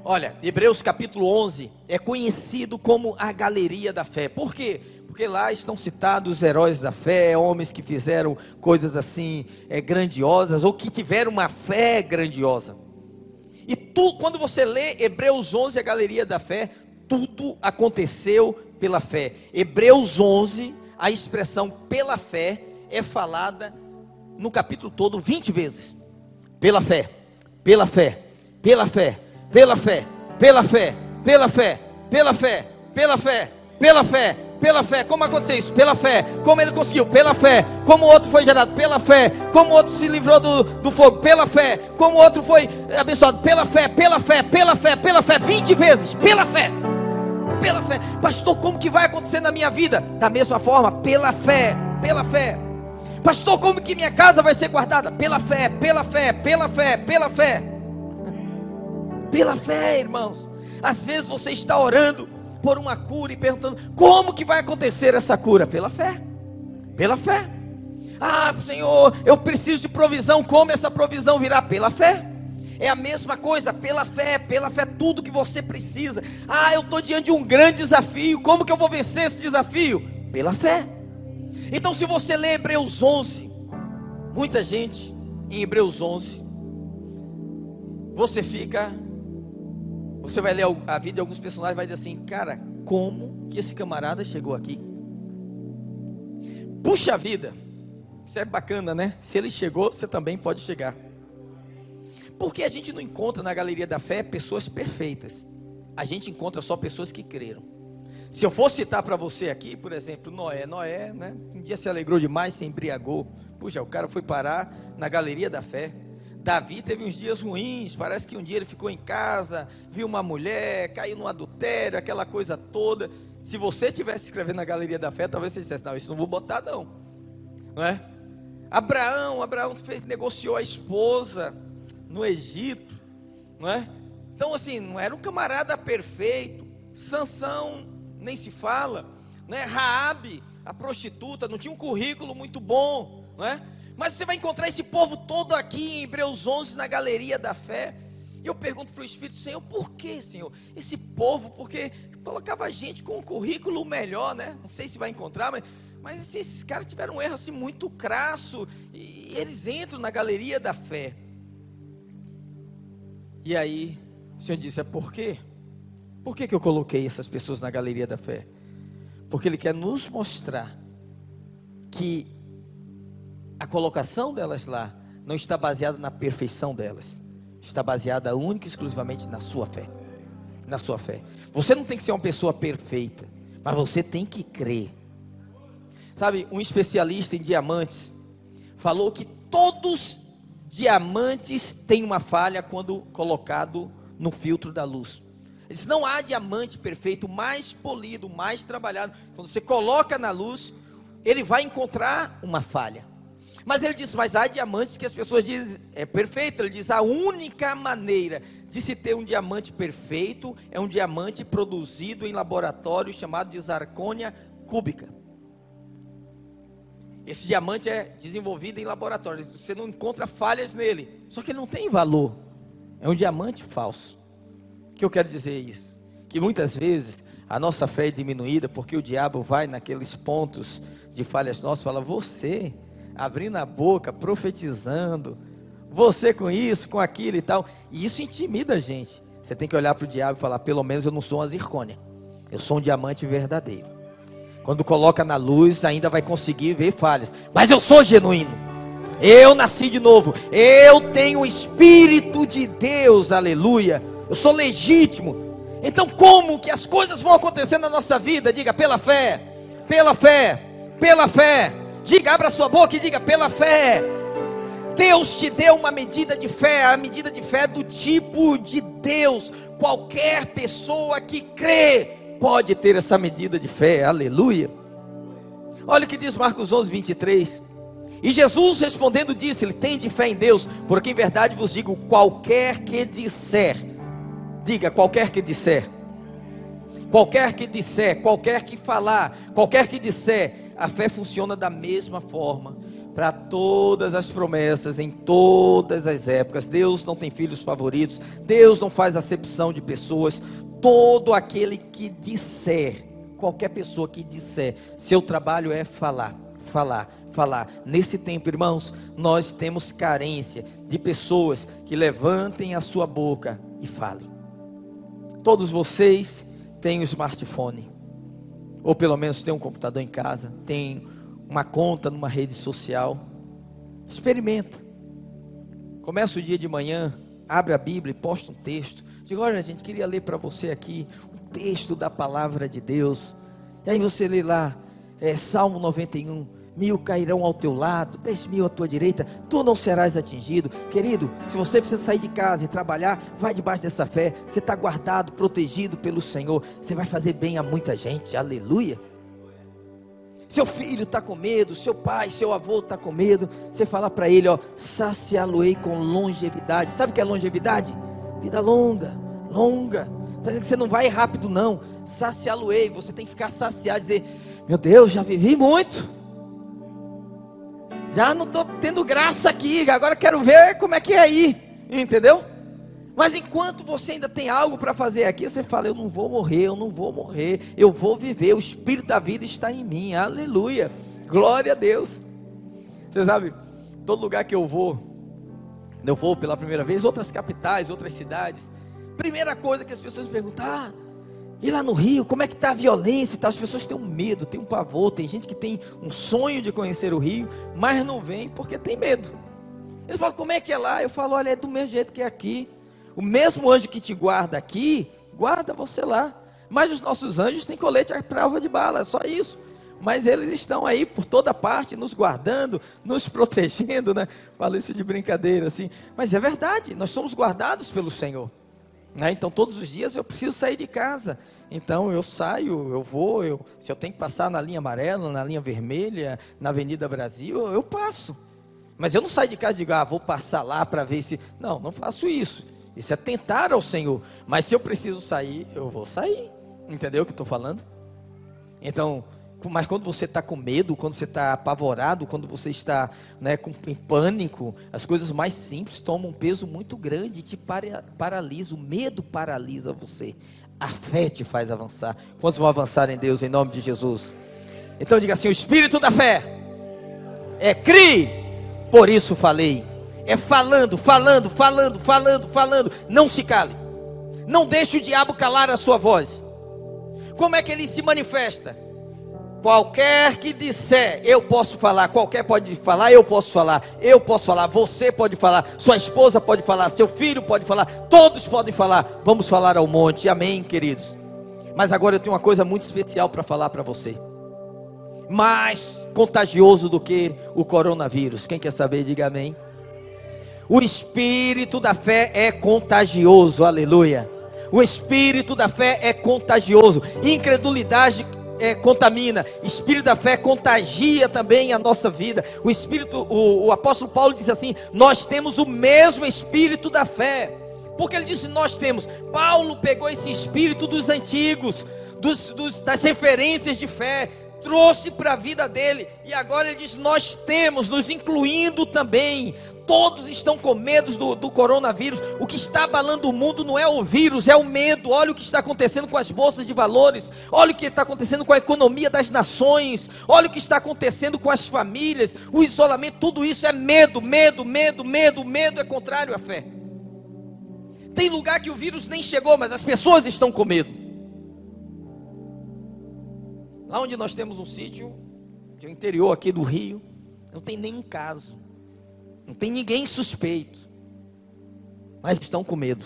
Olha, Hebreus capítulo 11 é conhecido como a galeria da fé. Por quê? Porque lá estão citados os heróis da fé, homens que fizeram coisas assim grandiosas, ou que tiveram uma fé grandiosa. E quando você lê Hebreus 11, a galeria da fé, tudo aconteceu pela fé. Hebreus 11, a expressão pela fé é falada no capítulo todo 20 vezes. Pela fé, pela fé, pela fé, pela fé, pela fé, pela fé, pela fé, pela fé, pela fé, pela fé. Como aconteceu isso? Pela fé. Como ele conseguiu? Pela fé. Como o outro foi gerado? Pela fé. Como o outro se livrou do fogo? Pela fé. Como o outro foi abençoado? Pela fé, pela fé, pela fé, pela fé. 20 vezes, pela fé. Pela fé. Pastor, como que vai acontecer na minha vida? Da mesma forma, pela fé, pela fé. Pastor, como que minha casa vai ser guardada? Pela fé, pela fé, pela fé, pela fé. Pela fé, irmãos. Às vezes você está orando por uma cura e perguntando, como que vai acontecer essa cura? Pela fé, pela fé. Ah, Senhor, eu preciso de provisão, como essa provisão virá? Pela fé. É a mesma coisa, pela fé, tudo que você precisa. Ah, eu estou diante de um grande desafio, como que eu vou vencer esse desafio? Pela fé. Então se você lê Hebreus 11, muita gente em Hebreus 11, você vai ler a vida de alguns personagens e vai dizer assim, cara, como que esse camarada chegou aqui? Puxa vida, isso é bacana, né? Se ele chegou, você também pode chegar. Porque a gente não encontra na galeria da fé pessoas perfeitas, a gente encontra só pessoas que creram. Se eu for citar para você aqui, por exemplo, Noé, né? Um dia se alegrou demais, se embriagou. Puxa, o cara foi parar na galeria da fé. Davi teve uns dias ruins, parece que um dia ele ficou em casa, viu uma mulher, caiu no adultério, aquela coisa toda. Se você estivesse escrevendo na galeria da fé, talvez você dissesse, não, isso não vou botar não é? Abraão negociou a esposa no Egito, não é? Então assim, não era um camarada perfeito. Sansão, nem se fala, né? Raabe, a prostituta, não tinha um currículo muito bom, não é? Mas você vai encontrar esse povo todo aqui em Hebreus 11, na galeria da fé. E eu pergunto para o Espírito, Senhor, por que, Senhor? Esse povo, porque colocava gente com um currículo melhor, né? Não sei se vai encontrar, mas assim, esses caras tiveram um erro assim muito crasso, e eles entram na galeria da fé. E aí, o Senhor disse, por quê? Por que eu coloquei essas pessoas na galeria da fé? Porque Ele quer nos mostrar que a colocação delas lá não está baseada na perfeição delas, está baseada única e exclusivamente na sua fé. Na sua fé. Você não tem que ser uma pessoa perfeita, mas você tem que crer. Sabe, um especialista em diamantes falou que todos diamantes têm uma falha quando colocado no filtro da luz. Ele disse, não há diamante perfeito, mais polido, mais trabalhado. Quando você coloca na luz, ele vai encontrar uma falha. Mas ele diz, mas há diamantes que as pessoas dizem, é perfeito. Ele diz, a única maneira de se ter um diamante perfeito, é um diamante produzido em laboratório, chamado de zircônia cúbica. Esse diamante é desenvolvido em laboratório, você não encontra falhas nele, só que ele não tem valor, é um diamante falso. O que eu quero dizer é isso, que muitas vezes a nossa fé é diminuída, porque o diabo vai naqueles pontos de falhas nossas, fala, você abrindo a boca, profetizando, você com isso, com aquilo e tal, e isso intimida a gente. Você tem que olhar para o diabo e falar, pelo menos eu não sou uma zircônia, eu sou um diamante verdadeiro. Quando coloca na luz, ainda vai conseguir ver falhas, mas eu sou genuíno, eu nasci de novo, eu tenho o Espírito de Deus, aleluia, eu sou legítimo. Então como que as coisas vão acontecer na nossa vida? Diga, pela fé, pela fé, pela fé. Diga, abra sua boca e diga, pela fé. Deus te deu uma medida de fé, a medida de fé do tipo de Deus. Qualquer pessoa que crê pode ter essa medida de fé, aleluia. Olha o que diz Marcos 11, 23. E Jesus respondendo disse-lhe, tende fé em Deus, porque em verdade vos digo, qualquer que disser, diga, qualquer que disser, qualquer que disser, qualquer que falar, qualquer que disser, a fé funciona da mesma forma, para todas as promessas, em todas as épocas. Deus não tem filhos favoritos, Deus não faz acepção de pessoas. Todo aquele que disser, qualquer pessoa que disser, seu trabalho é falar. Nesse tempo, irmãos, nós temos carência de pessoas que levantem a sua boca e falem. Todos vocês têm um smartphone, ou pelo menos têm um computador em casa, têm uma conta numa rede social. Experimenta. Começa o dia de manhã, abre a Bíblia e posta um texto. Diga: olha, gente, queria ler para você aqui um texto da palavra de Deus. E aí você lê lá, Salmo 91, 1000 cairão ao teu lado, 10.000 à tua direita, tu não serás atingido. Querido, se você precisa sair de casa e trabalhar, vai debaixo dessa fé. Você está guardado, protegido pelo Senhor. Você vai fazer bem a muita gente, aleluia. Seu filho está com medo, seu pai, seu avô está com medo. Você fala para ele, saciá-lo-ei com longevidade. Sabe o que é longevidade? Vida longa. Está dizendo que você não vai rápido não. Saciá-lo-ei, você tem que ficar saciado, dizer: meu Deus, já vivi muito, já não estou tendo graça aqui, agora quero ver como é que é aí, entendeu? Mas enquanto você ainda tem algo para fazer aqui, você fala: eu não vou morrer, eu vou viver, o Espírito da vida está em mim, aleluia, glória a Deus. Você sabe, todo lugar que eu vou pela primeira vez, outras capitais, outras cidades, primeira coisa que as pessoas me perguntam: e lá no Rio, como é que está a violência e tal? As pessoas têm um medo, têm um pavor. Tem gente que tem um sonho de conhecer o Rio, mas não vem porque tem medo. Eles falam: como é que é lá? Eu falo: olha, é do mesmo jeito que é aqui. O mesmo anjo que te guarda aqui, guarda você lá. Mas os nossos anjos têm colete à prova de bala, é só isso. Mas eles estão aí por toda parte, nos guardando, nos protegendo, né? Falo isso de brincadeira assim, mas é verdade, nós somos guardados pelo Senhor. Então todos os dias eu preciso sair de casa, então eu saio, eu vou, se eu tenho que passar na linha amarela, na linha vermelha, na Avenida Brasil, eu passo, mas eu não saio de casa e digo: vou passar lá para ver se, não faço isso é tentar ao Senhor, mas se eu preciso sair, eu vou sair, entendeu o que eu estou falando? Então, mas quando você está com medo, quando você está apavorado, quando você está em pânico, as coisas mais simples tomam um peso muito grande e te paralisa. O medo paralisa você, a fé te faz avançar. Quantos vão avançar em Deus em nome de Jesus? Então diga assim: o espírito da fé crie, por isso falei. É falando, não se cale, não deixe o diabo calar a sua voz. Como é que ele se manifesta? Qualquer que disser, eu posso falar. Qualquer pode falar, eu posso falar. Você pode falar, sua esposa pode falar, seu filho pode falar, todos podem falar. Vamos falar ao monte, amém, queridos? Mas agora eu tenho uma coisa muito especial para falar para você, mais contagioso do que o coronavírus. Quem quer saber, diga amém. O espírito da fé é contagioso, aleluia. O espírito da fé é contagioso. Incredulidade contamina. Espírito da fé contagia também a nossa vida. O apóstolo Paulo diz assim: nós temos o mesmo espírito da fé. Porque ele disse nós temos. Paulo pegou esse espírito dos antigos, das referências de fé, trouxe para a vida dele, e agora ele diz: nós temos, nos incluindo também. Todos estão com medo do coronavírus. O que está abalando o mundo não é o vírus, é o medo. Olha o que está acontecendo com as bolsas de valores, olha o que está acontecendo com a economia das nações, olha o que está acontecendo com as famílias, o isolamento. Tudo isso é medo. Medo é contrário à fé. Tem lugar que o vírus nem chegou, mas as pessoas estão com medo. Lá onde nós temos um sítio, que é o interior aqui do Rio, não tem nenhum caso, não tem ninguém suspeito, mas estão com medo.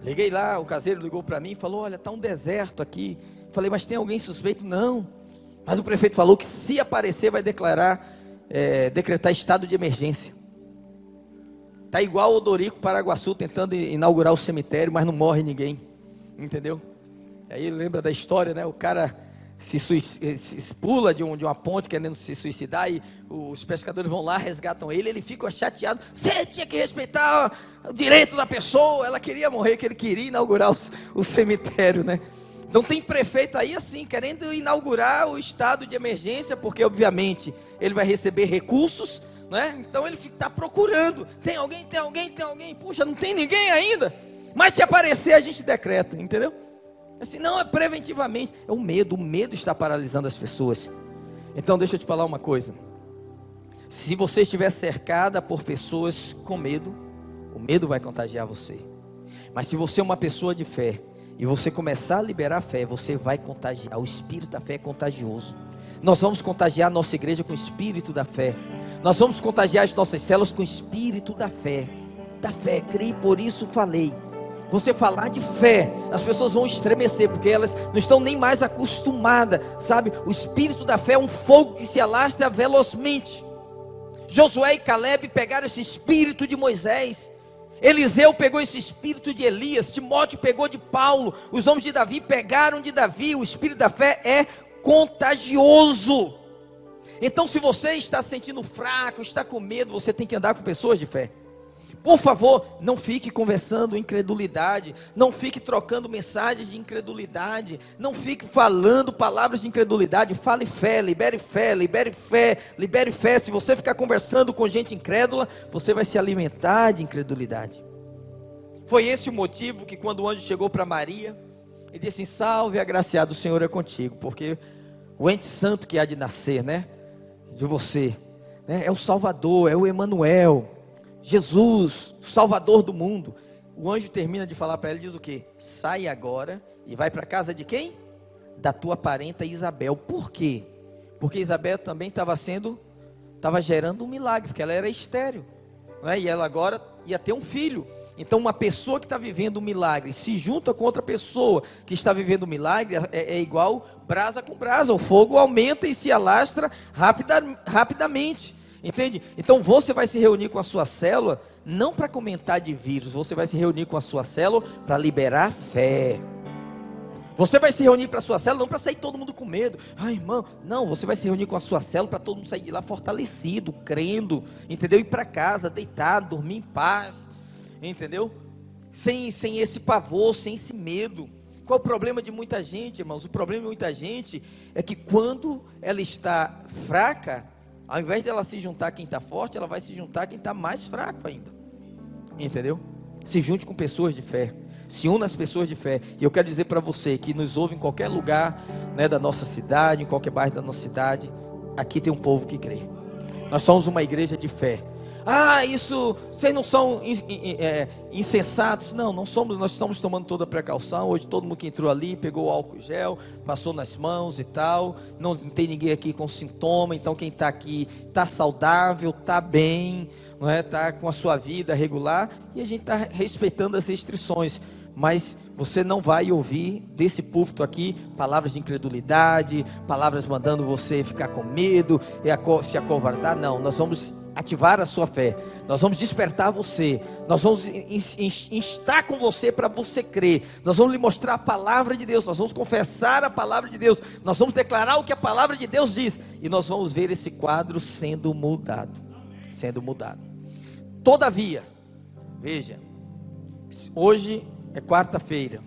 Liguei lá, o caseiro ligou para mim e falou: olha, está um deserto aqui. Falei: mas tem alguém suspeito? Não, mas o prefeito falou que se aparecer vai decretar estado de emergência. Está igual o Odorico Paraguaçu tentando inaugurar o cemitério, mas não morre ninguém, entendeu? Aí lembra da história, né? O cara se pula de uma ponte querendo se suicidar, e os pescadores vão lá, resgatam ele fica chateado. Você tinha que respeitar o direito da pessoa. Ela queria morrer, que ele queria inaugurar o cemitério, né? Então tem prefeito aí assim, querendo inaugurar o estado de emergência, porque obviamente ele vai receber recursos, né? Então ele está procurando, tem alguém, puxa, não tem ninguém ainda, mas se aparecer a gente decreta, entendeu? Assim, não, é preventivamente, é o medo está paralisando as pessoas. Então deixa eu te falar uma coisa, se você estiver cercada por pessoas com medo, o medo vai contagiar você, mas se você é uma pessoa de fé, e você começar a liberar fé, você vai contagiar. O espírito da fé é contagioso. Nós vamos contagiar a nossa igreja com o espírito da fé. Nós vamos contagiar as nossas células com o espírito da fé. Da fé, creio, por isso falei. Você falar de fé, as pessoas vão estremecer, porque elas não estão nem mais acostumadas, sabe? O espírito da fé é um fogo que se alastra velozmente. Josué e Caleb pegaram esse espírito de Moisés. Eliseu pegou esse espírito de Elias, Timóteo pegou de Paulo, os homens de Davi pegaram de Davi. O espírito da fé é contagioso. Então se você está se sentindo fraco, está com medo, você tem que andar com pessoas de fé. Por favor, não fique conversando incredulidade, não fique trocando mensagens de incredulidade, não fique falando palavras de incredulidade. Fale fé, libere fé, libere fé, libere fé. Se você ficar conversando com gente incrédula, você vai se alimentar de incredulidade. Foi esse o motivo que quando o anjo chegou para Maria, ele disse assim: salve, agraciado, o Senhor é contigo, porque o ente santo que há de nascer, né, de você, né, é o Salvador, é o Emanuel, Jesus, Salvador do mundo. O anjo termina de falar para ela, diz o quê? Sai agora e vai para a casa de quem? Da tua parenta Isabel. Por quê? Porque Isabel também estava gerando um milagre, porque ela era estéril, né? E ela agora ia ter um filho. Então uma pessoa que está vivendo um milagre se junta com outra pessoa que está vivendo um milagre, é igual brasa com brasa, o fogo aumenta e se alastra rapidamente. Entende? Então você vai se reunir com a sua célula, não para comentar de vírus, você vai se reunir com a sua célula para liberar fé. Você vai se reunir para a sua célula, não para sair todo mundo com medo. Ai, irmão, não, você vai se reunir com a sua célula para todo mundo sair de lá fortalecido, crendo, entendeu? Ir para casa, deitado, dormir em paz, entendeu? Sem esse pavor, sem esse medo. Qual o problema de muita gente, irmãos? O problema de muita gente é que quando ela está fraca, ao invés de ela se juntar a quem está forte, ela vai se juntar a quem está mais fraco ainda. Entendeu? Se junte com pessoas de fé. Se una às pessoas de fé. E eu quero dizer para você que nos ouve em qualquer lugar, né, da nossa cidade, em qualquer bairro da nossa cidade, aqui tem um povo que crê. Nós somos uma igreja de fé. Ah, isso, vocês não são insensatos? Não, não somos, nós estamos tomando toda a precaução. Hoje todo mundo que entrou ali, pegou o álcool gel, passou nas mãos e tal. Não tem ninguém aqui com sintoma, então quem está aqui está saudável, está bem, não é? Está com a sua vida regular, e a gente está respeitando as restrições. Mas você não vai ouvir desse púlpito aqui palavras de incredulidade, palavras mandando você ficar com medo, se acovardar. Não, nós vamos ativar a sua fé, nós vamos despertar você, nós vamos instar com você para você crer, nós vamos lhe mostrar a palavra de Deus, nós vamos confessar a palavra de Deus, nós vamos declarar o que a palavra de Deus diz, e nós vamos ver esse quadro sendo mudado. Todavia, veja, hoje é quarta-feira,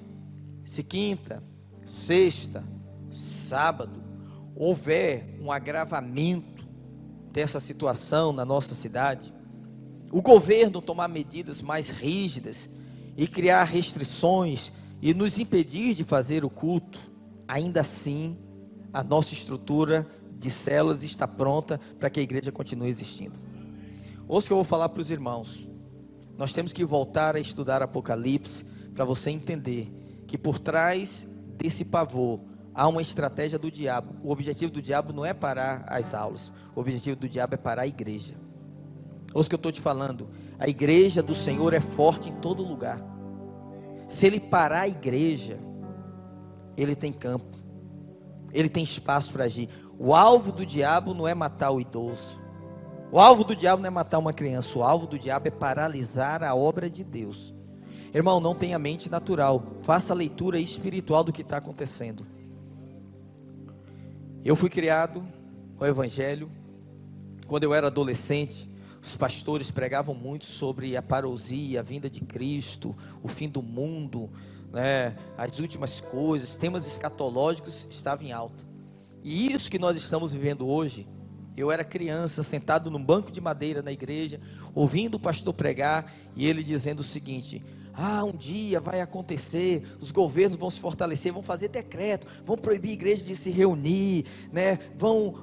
se quinta, sexta, sábado, houver um agravamento dessa situação na nossa cidade, o governo tomar medidas mais rígidas e criar restrições e nos impedir de fazer o culto, ainda assim a nossa estrutura de células está pronta para que a igreja continue existindo. Ouça o que eu vou falar para os irmãos. Nós temos que voltar a estudar Apocalipse para você entender que por trás desse pavor há uma estratégia do diabo. O objetivo do diabo não é parar as aulas. O objetivo do diabo é parar a igreja. Ouça o que eu estou te falando. A igreja do Senhor é forte em todo lugar. Se ele parar a igreja, ele tem campo. Ele tem espaço para agir. O alvo do diabo não é matar o idoso. O alvo do diabo não é matar uma criança. O alvo do diabo é paralisar a obra de Deus. Irmão, não tenha mente natural. Faça a leitura espiritual do que está acontecendo. Eu fui criado com o Evangelho. Quando eu era adolescente, os pastores pregavam muito sobre a parousia, a vinda de Cristo, o fim do mundo, né, as últimas coisas, temas escatológicos estavam em alta. E isso que nós estamos vivendo hoje, eu era criança, sentado num banco de madeira na igreja, ouvindo o pastor pregar, e ele dizendo o seguinte: um dia vai acontecer, os governos vão se fortalecer, vão fazer decreto, vão proibir a igreja de se reunir, né? vão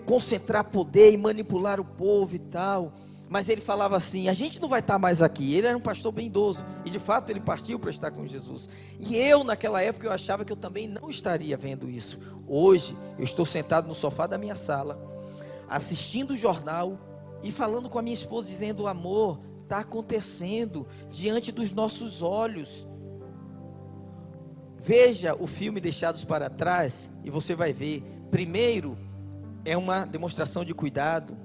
concentrar poder e manipular o povo e tal. Mas ele falava assim: a gente não vai estar mais aqui. Ele era um pastor bem idoso, e de fato ele partiu para estar com Jesus. E eu naquela época eu achava que eu também não estaria vendo isso. Hoje eu estou sentado no sofá da minha sala, assistindo o jornal e falando com a minha esposa, dizendo: amor, está acontecendo diante dos nossos olhos. Veja o filme Deixados para Trás e você vai ver. Primeiro é uma demonstração de cuidado,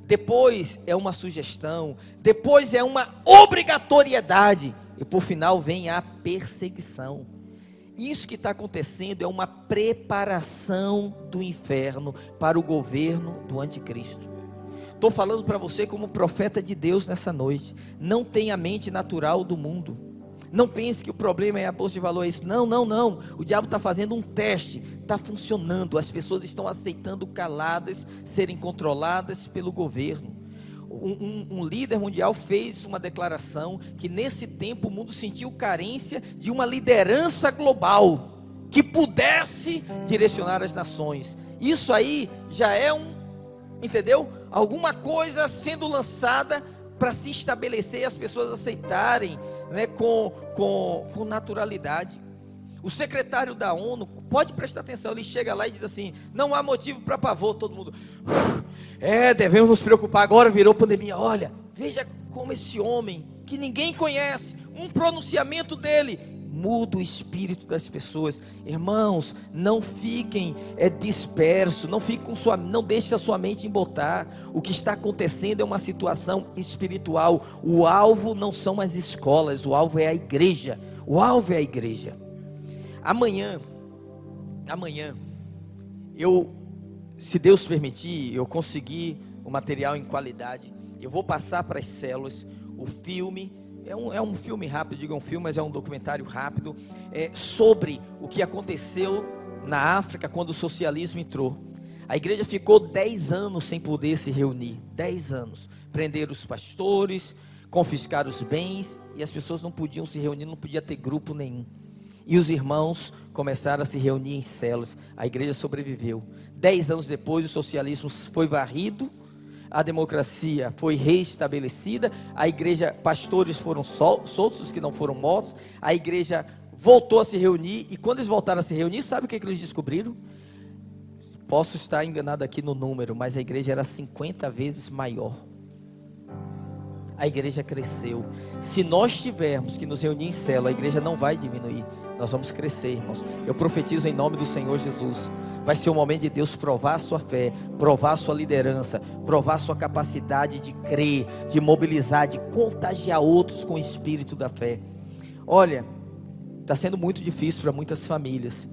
depois é uma sugestão, depois é uma obrigatoriedade, e por final vem a perseguição. Isso que está acontecendo é uma preparação do inferno para o governo do anticristo. Estou falando para você como profeta de Deus nessa noite. Não tenha a mente natural do mundo. Não pense que o problema é a bolsa de valor, é isso. Não. O diabo está fazendo um teste, está funcionando. As pessoas estão aceitando caladas, serem controladas pelo governo. Um líder mundial fez uma declaração que nesse tempo o mundo sentiu carência de uma liderança global que pudesse direcionar as nações. Isso aí já é entendeu? Alguma coisa sendo lançada para se estabelecer e as pessoas aceitarem, né, com naturalidade. O secretário da ONU, pode prestar atenção, ele chega lá e diz assim: não há motivo para pavor. Todo mundo, devemos nos preocupar, agora virou pandemia. Olha, veja como esse homem, que ninguém conhece, um pronunciamento dele muda o espírito das pessoas. Irmãos, não fiquem dispersos, não deixe a sua mente embotar. O que está acontecendo é uma situação espiritual. O alvo não são as escolas, o alvo é a igreja. Amanhã, se Deus permitir, eu conseguir o material em qualidade, eu vou passar para as células o filme. É um filme rápido, digo um filme, mas é um documentário rápido, sobre o que aconteceu na África quando o socialismo entrou. A igreja ficou 10 anos sem poder se reunir, 10 anos, prenderam os pastores, confiscaram os bens, e as pessoas não podiam se reunir, não podia ter grupo nenhum. E os irmãos começaram a se reunir em células, a igreja sobreviveu. 10 anos depois o socialismo foi varrido, a democracia foi reestabelecida, a igreja, pastores foram soltos, os que não foram mortos, a igreja voltou a se reunir, e quando eles voltaram a se reunir, sabe o que eles descobriram? Posso estar enganado aqui no número, mas a igreja era 50 vezes maior. A igreja cresceu. Se nós tivermos que nos reunir em célula, a igreja não vai diminuir, nós vamos crescer, irmãos. Eu profetizo em nome do Senhor Jesus. Vai ser o momento de Deus provar a sua fé, provar a sua liderança, provar a sua capacidade de crer, de mobilizar, de contagiar outros com o espírito da fé. Olha, está sendo muito difícil para muitas famílias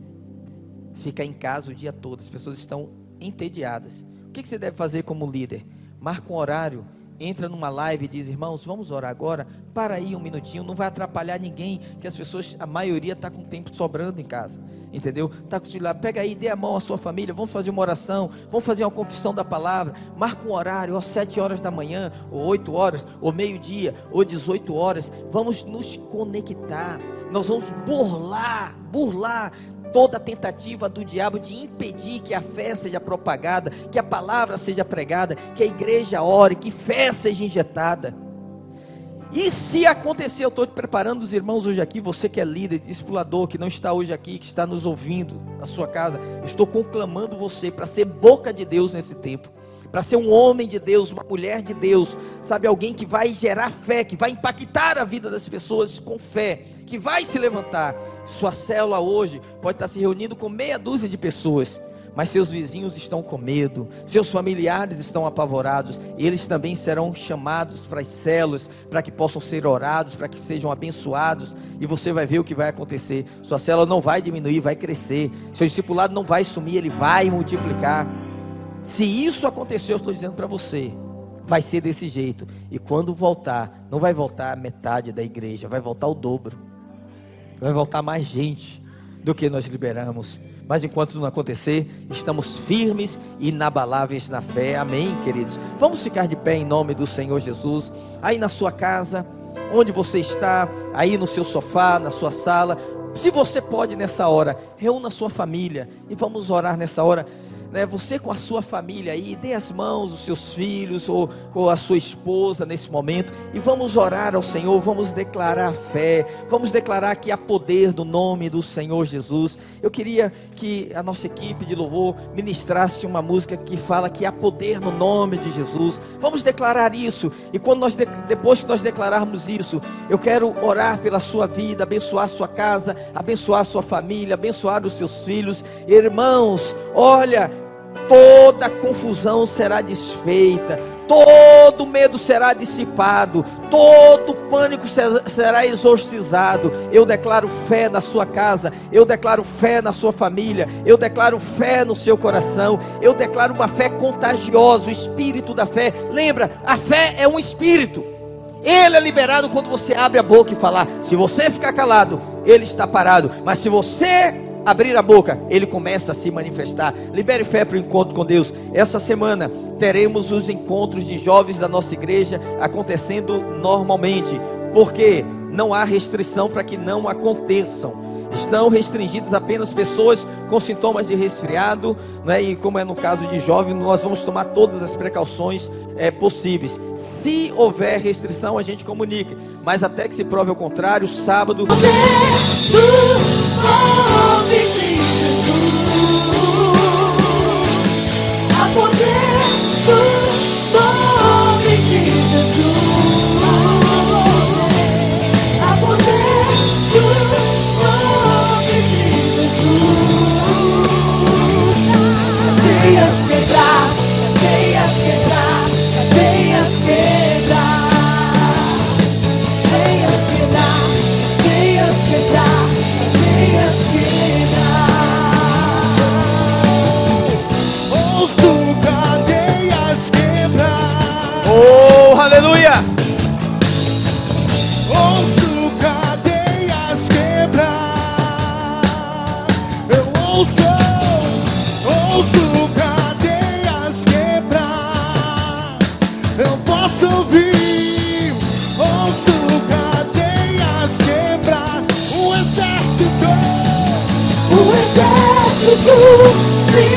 ficar em casa o dia todo. As pessoas estão entediadas. O que você deve fazer como líder? Marca um horário, entra numa live e diz: irmãos, vamos orar agora, para aí um minutinho, não vai atrapalhar ninguém, que as pessoas, a maioria está com tempo sobrando em casa, entendeu? Está com o celular, pega aí, dê a mão à sua família, vamos fazer uma oração, vamos fazer uma confissão da palavra, marca um horário, às 7 horas da manhã, ou 8 horas, ou meio-dia, ou 18 horas, vamos nos conectar, nós vamos burlar toda a tentativa do diabo de impedir que a fé seja propagada, que a palavra seja pregada, que a igreja ore, que fé seja injetada. E se acontecer, eu estou preparando os irmãos hoje aqui, você que é líder, discipulador, que não está hoje aqui, que está nos ouvindo na sua casa, eu estou conclamando você para ser boca de Deus nesse tempo, para ser um homem de Deus, uma mulher de Deus, sabe, alguém que vai gerar fé, que vai impactar a vida das pessoas com fé, que vai se levantar. Sua célula hoje pode estar se reunindo com meia dúzia de pessoas, mas seus vizinhos estão com medo, seus familiares estão apavorados, e eles também serão chamados para as células, para que possam ser orados, para que sejam abençoados, e você vai ver o que vai acontecer. Sua célula não vai diminuir, vai crescer, seu discipulado não vai sumir, ele vai multiplicar. Se isso acontecer, eu estou dizendo para você, vai ser desse jeito, e quando voltar, não vai voltar a metade da igreja, vai voltar o dobro. vai voltar mais gente do que nós liberamos. Mas enquanto isso não acontecer, estamos firmes e inabaláveis na fé. Amém, queridos? Vamos ficar de pé em nome do Senhor Jesus. Aí na sua casa, onde você está, aí no seu sofá, na sua sala, se você pode nessa hora, reúna a sua família e vamos orar nessa hora. Você com a sua família aí, dê as mãos os seus filhos ou a sua esposa nesse momento e vamos orar ao Senhor, vamos declarar fé, vamos declarar que há poder no nome do Senhor Jesus. Eu queria que a nossa equipe de louvor ministrasse uma música que fala que há poder no nome de Jesus. Vamos declarar isso, e quando depois que nós declararmos isso, eu quero orar pela sua vida, abençoar a sua casa, abençoar a sua família, abençoar os seus filhos. Irmãos, olha, toda confusão será desfeita, todo medo será dissipado, todo pânico será exorcizado. Eu declaro fé na sua casa, eu declaro fé na sua família, eu declaro fé no seu coração, eu declaro uma fé contagiosa, o espírito da fé. Lembra, a fé é um espírito, ele é liberado quando você abre a boca e falar. Se você ficar calado, ele está parado, mas se você abrir a boca, ele começa a se manifestar. Libere fé para o encontro com Deus. Essa semana teremos os encontros de jovens da nossa igreja acontecendo normalmente, porque não há restrição para que não aconteçam. Estão restringidas apenas pessoas com sintomas de resfriado, né? E como é no caso de jovem, nós vamos tomar todas as precauções possíveis. Se houver restrição, a gente comunica, mas até que se prove ao contrário, sábado... A poder do nome de Jesus, a poder do nome de Jesus. Cadeias quebrar, cadeias quebrar, cadeias quebrar, cadeias quebrar, cadeias quebrar, cadeias quebrar. Ouço cadeias quebrar. Oh, aleluia! Ouço cadeias quebrar. Eu ouço cadeias quebrar. Eu posso ouvir. Ouço cadeias quebrar. O exército se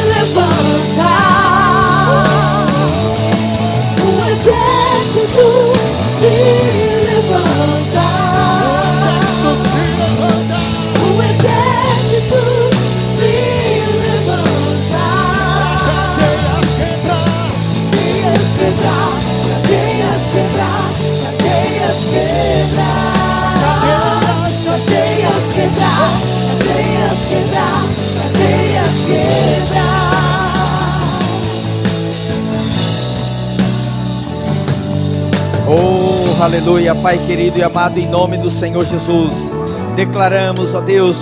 levanta. O exército se levanta. O exército se levanta. cadeias quebrar. Cadeias quebrar, cadeias quebrar, cadeias quebrar. Cadeias quebrar, cadeias quebrar, cadeias quebrar. Oh, aleluia. Pai querido e amado, em nome do Senhor Jesus, declaramos, ó Deus,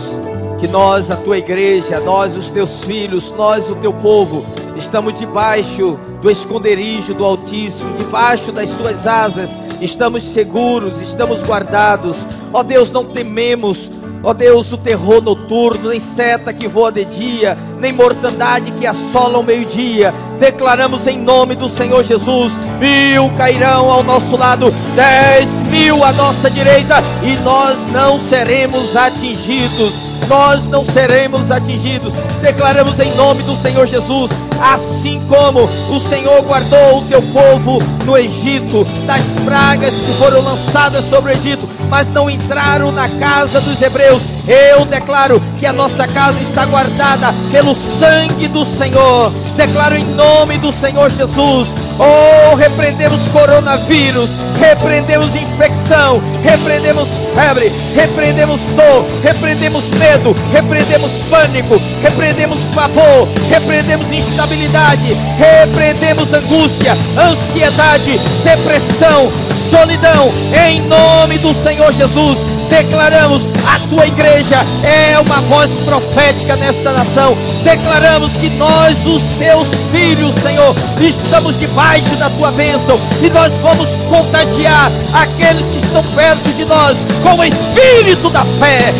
que nós, a tua igreja, nós, os teus filhos, nós, o teu povo, estamos debaixo do esconderijo do Altíssimo, debaixo das suas asas, estamos seguros, estamos guardados. Ó Deus, não tememos, ó Deus, o terror noturno, nem seta que voa de dia, nem mortandade que assola ao meio-dia. Declaramos em nome do Senhor Jesus: 1000 cairão ao nosso lado, 10.000 à nossa direita, e nós não seremos atingidos. Nós não seremos atingidos. Declaramos em nome do Senhor Jesus: assim como o Senhor guardou o teu povo no Egito, das pragas que foram lançadas sobre o Egito, mas não entraram na casa dos hebreus, eu declaro que a nossa casa está guardada pelo sangue do Senhor. Declaro em nome do Senhor Jesus: oh, repreendemos coronavírus, repreendemos infecção, repreendemos febre, repreendemos dor, repreendemos medo, repreendemos pânico, repreendemos pavor, repreendemos instabilidade, repreendemos angústia, ansiedade, depressão, solidão. Em nome do Senhor Jesus, Declaramos, a tua igreja é uma voz profética nesta nação. Declaramos que nós, os teus filhos, Senhor, estamos debaixo da tua bênção, e nós vamos contagiar aqueles que estão perto de nós com o espírito da fé.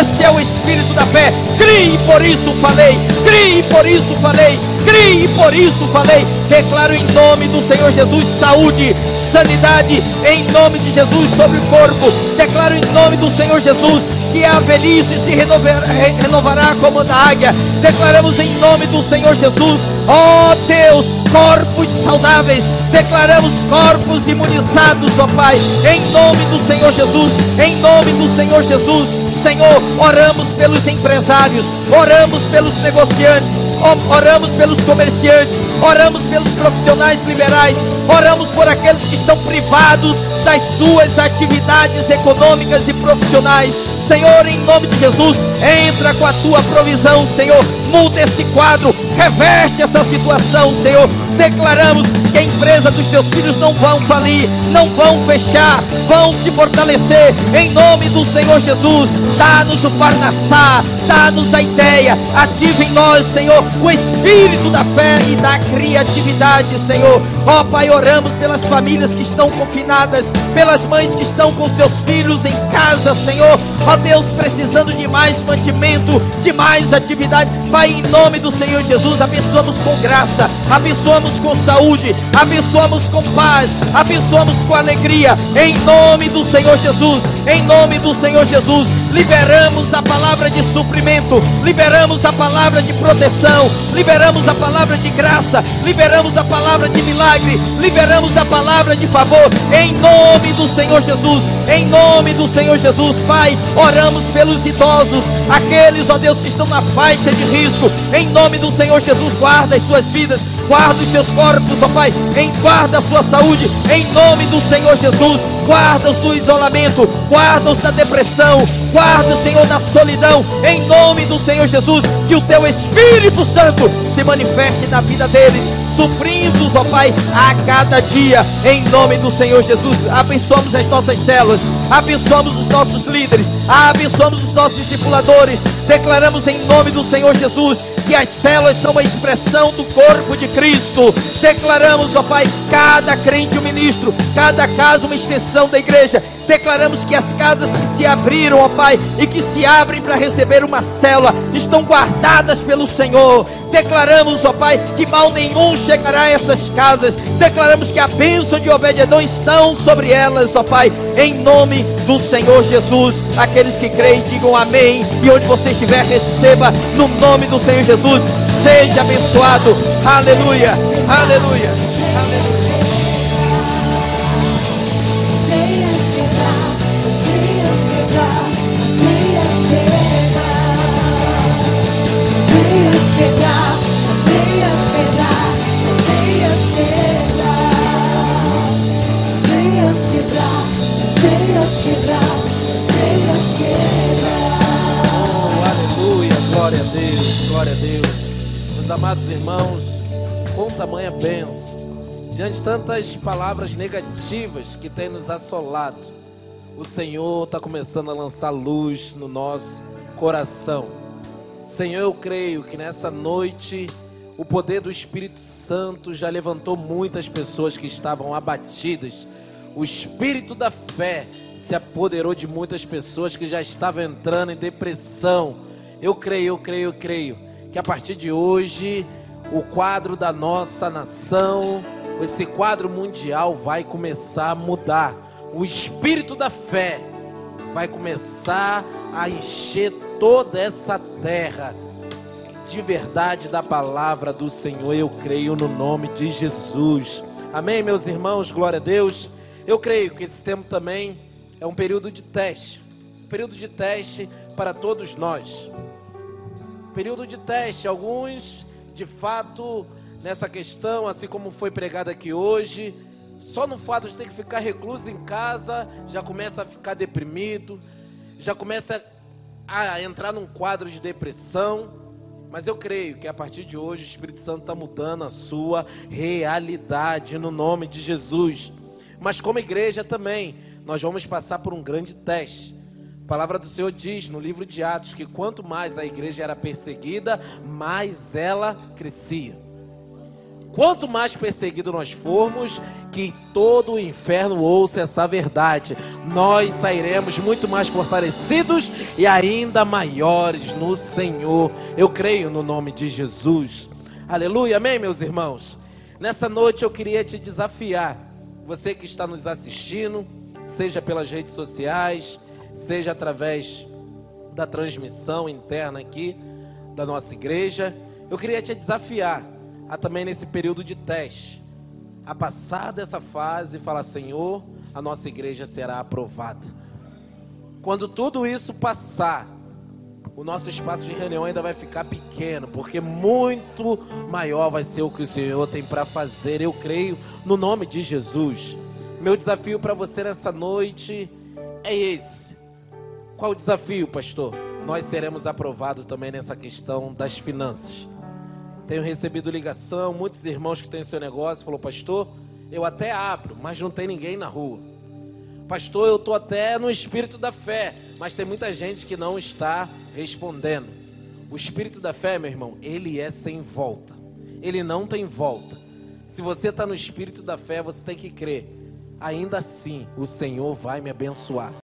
Esse é o espírito da fé. Crie, por isso falei. Crie, por isso falei. Crie, por isso falei. Declaro em nome do Senhor Jesus saúde, sanidade, em nome de Jesus sobre o corpo. Declaro em nome do Senhor Jesus que a velhice se renovará como a da águia. Declaramos em nome do Senhor Jesus, ó Deus, corpos saudáveis. Declaramos corpos imunizados, ó Pai, em nome do Senhor Jesus, em nome do Senhor Jesus. Senhor, oramos pelos empresários, oramos pelos negociantes, oramos pelos comerciantes, oramos pelos profissionais liberais, oramos por aqueles que estão privados das suas atividades econômicas e profissionais. Senhor, em nome de Jesus, entra com a tua provisão, Senhor, muda esse quadro, reveste essa situação, Senhor. Declaramos que a empresa dos teus filhos não vão falir, não vão fechar, vão se fortalecer, em nome do Senhor Jesus. Dá-nos o Parnassá, dá-nos a ideia, ativa em nós, Senhor, o espírito da fé e da criatividade, Senhor. Ó Pai, oramos pelas famílias que estão confinadas, pelas mães que estão com seus filhos em casa, Senhor. Ó Deus, precisando de mais mantimento, de mais atividade. Pai, em nome do Senhor Jesus, abençoamos com graça, abençoamos com saúde, abençoamos com paz, abençoamos com alegria, em nome do Senhor Jesus, em nome do Senhor Jesus. Liberamos a palavra de suprimento, liberamos a palavra de proteção, liberamos a palavra de graça, liberamos a palavra de milagre, liberamos a palavra de favor, em nome do Senhor Jesus, em nome do Senhor Jesus. Pai, oramos pelos idosos, aqueles, ó Deus, que estão na faixa de risco, em nome do Senhor Jesus. Guarda as suas vidas, guarda os seus corpos, ó Pai, guarda a sua saúde, em nome do Senhor Jesus. Guarda-os do isolamento, guarda-os da depressão, guarda, Senhor, da solidão, em nome do Senhor Jesus. Que o teu Espírito Santo se manifeste na vida deles, suprindo-os, ó Pai, a cada dia, em nome do Senhor Jesus. Abençoamos as nossas células, abençoamos os nossos líderes, abençoamos os nossos discipuladores. Declaramos em nome do Senhor Jesus que as células são a expressão do corpo de Cristo. Declaramos, ó Pai, cada crente um ministro, cada casa uma extensão da igreja. Declaramos que as casas que se abriram, ó Pai, e que se abrem para receber uma célula, estão guardadas pelo Senhor. Declaramos, ó Pai, que mal nenhum chegará a essas casas. Declaramos que a bênção de Obed-Edom estão sobre elas, ó Pai, em nome do Senhor Jesus. Aqueles que creem, digam amém. E onde você estiver, receba no nome do Senhor Jesus. Seja abençoado. Aleluia, aleluia, aleluia. Quebrar, venhas quebrar, venhas quebrar, venhas quebrar, venhas quebrar, venhas quebrar. Oh, aleluia, glória a Deus, glória a Deus. Meus amados irmãos, com tamanha bênção, diante de tantas palavras negativas que tem nos assolado, o Senhor está começando a lançar luz no nosso coração. Senhor, eu creio que nessa noite o poder do Espírito Santo já levantou muitas pessoas que estavam abatidas. O Espírito da fé se apoderou de muitas pessoas que já estavam entrando em depressão. Eu creio que a partir de hoje o quadro da nossa nação, esse quadro mundial vai começar a mudar. O Espírito da fé vai começar a encher toda essa terra de verdade da palavra do Senhor. Eu creio no nome de Jesus. Amém, meus irmãos, glória a Deus. Eu creio que esse tempo também é um período de teste, para todos nós. Período de teste, alguns de fato nessa questão, assim como foi pregado aqui hoje, só no fato de ter que ficar recluso em casa, já começa a ficar deprimido, já começa a entrar num quadro de depressão. Mas eu creio que a partir de hoje o Espírito Santo está mudando a sua realidade no nome de Jesus. Mas como igreja também, nós vamos passar por um grande teste. palavra do Senhor diz no livro de Atos que quanto mais a igreja era perseguida, mais ela crescia. Quanto mais perseguido nós formos, que todo o inferno ouça essa verdade, nós sairemos muito mais fortalecidos e ainda maiores no Senhor. Eu creio no nome de Jesus. Aleluia, amém, meus irmãos? Nessa noite eu queria te desafiar, você que está nos assistindo, seja pelas redes sociais, seja através da transmissão interna aqui da nossa igreja, eu queria te desafiar a também nesse período de teste, a passar dessa fase e falar: Senhor, a nossa igreja será aprovada. Quando tudo isso passar, o nosso espaço de reunião ainda vai ficar pequeno, porque muito maior vai ser o que o Senhor tem para fazer. Eu creio no nome de Jesus. Meu desafio para você nessa noite é esse. Qual o desafio, pastor? Nós seremos aprovados também nessa questão das finanças. Tenho recebido ligação, muitos irmãos que têm seu negócio, falou: pastor, eu até abro, mas não tem ninguém na rua. Pastor, eu estou até no espírito da fé, mas tem muita gente que não está respondendo. O espírito da fé, meu irmão, ele é sem volta. Ele não tem volta. Se você está no espírito da fé, você tem que crer. Ainda assim, o Senhor vai me abençoar.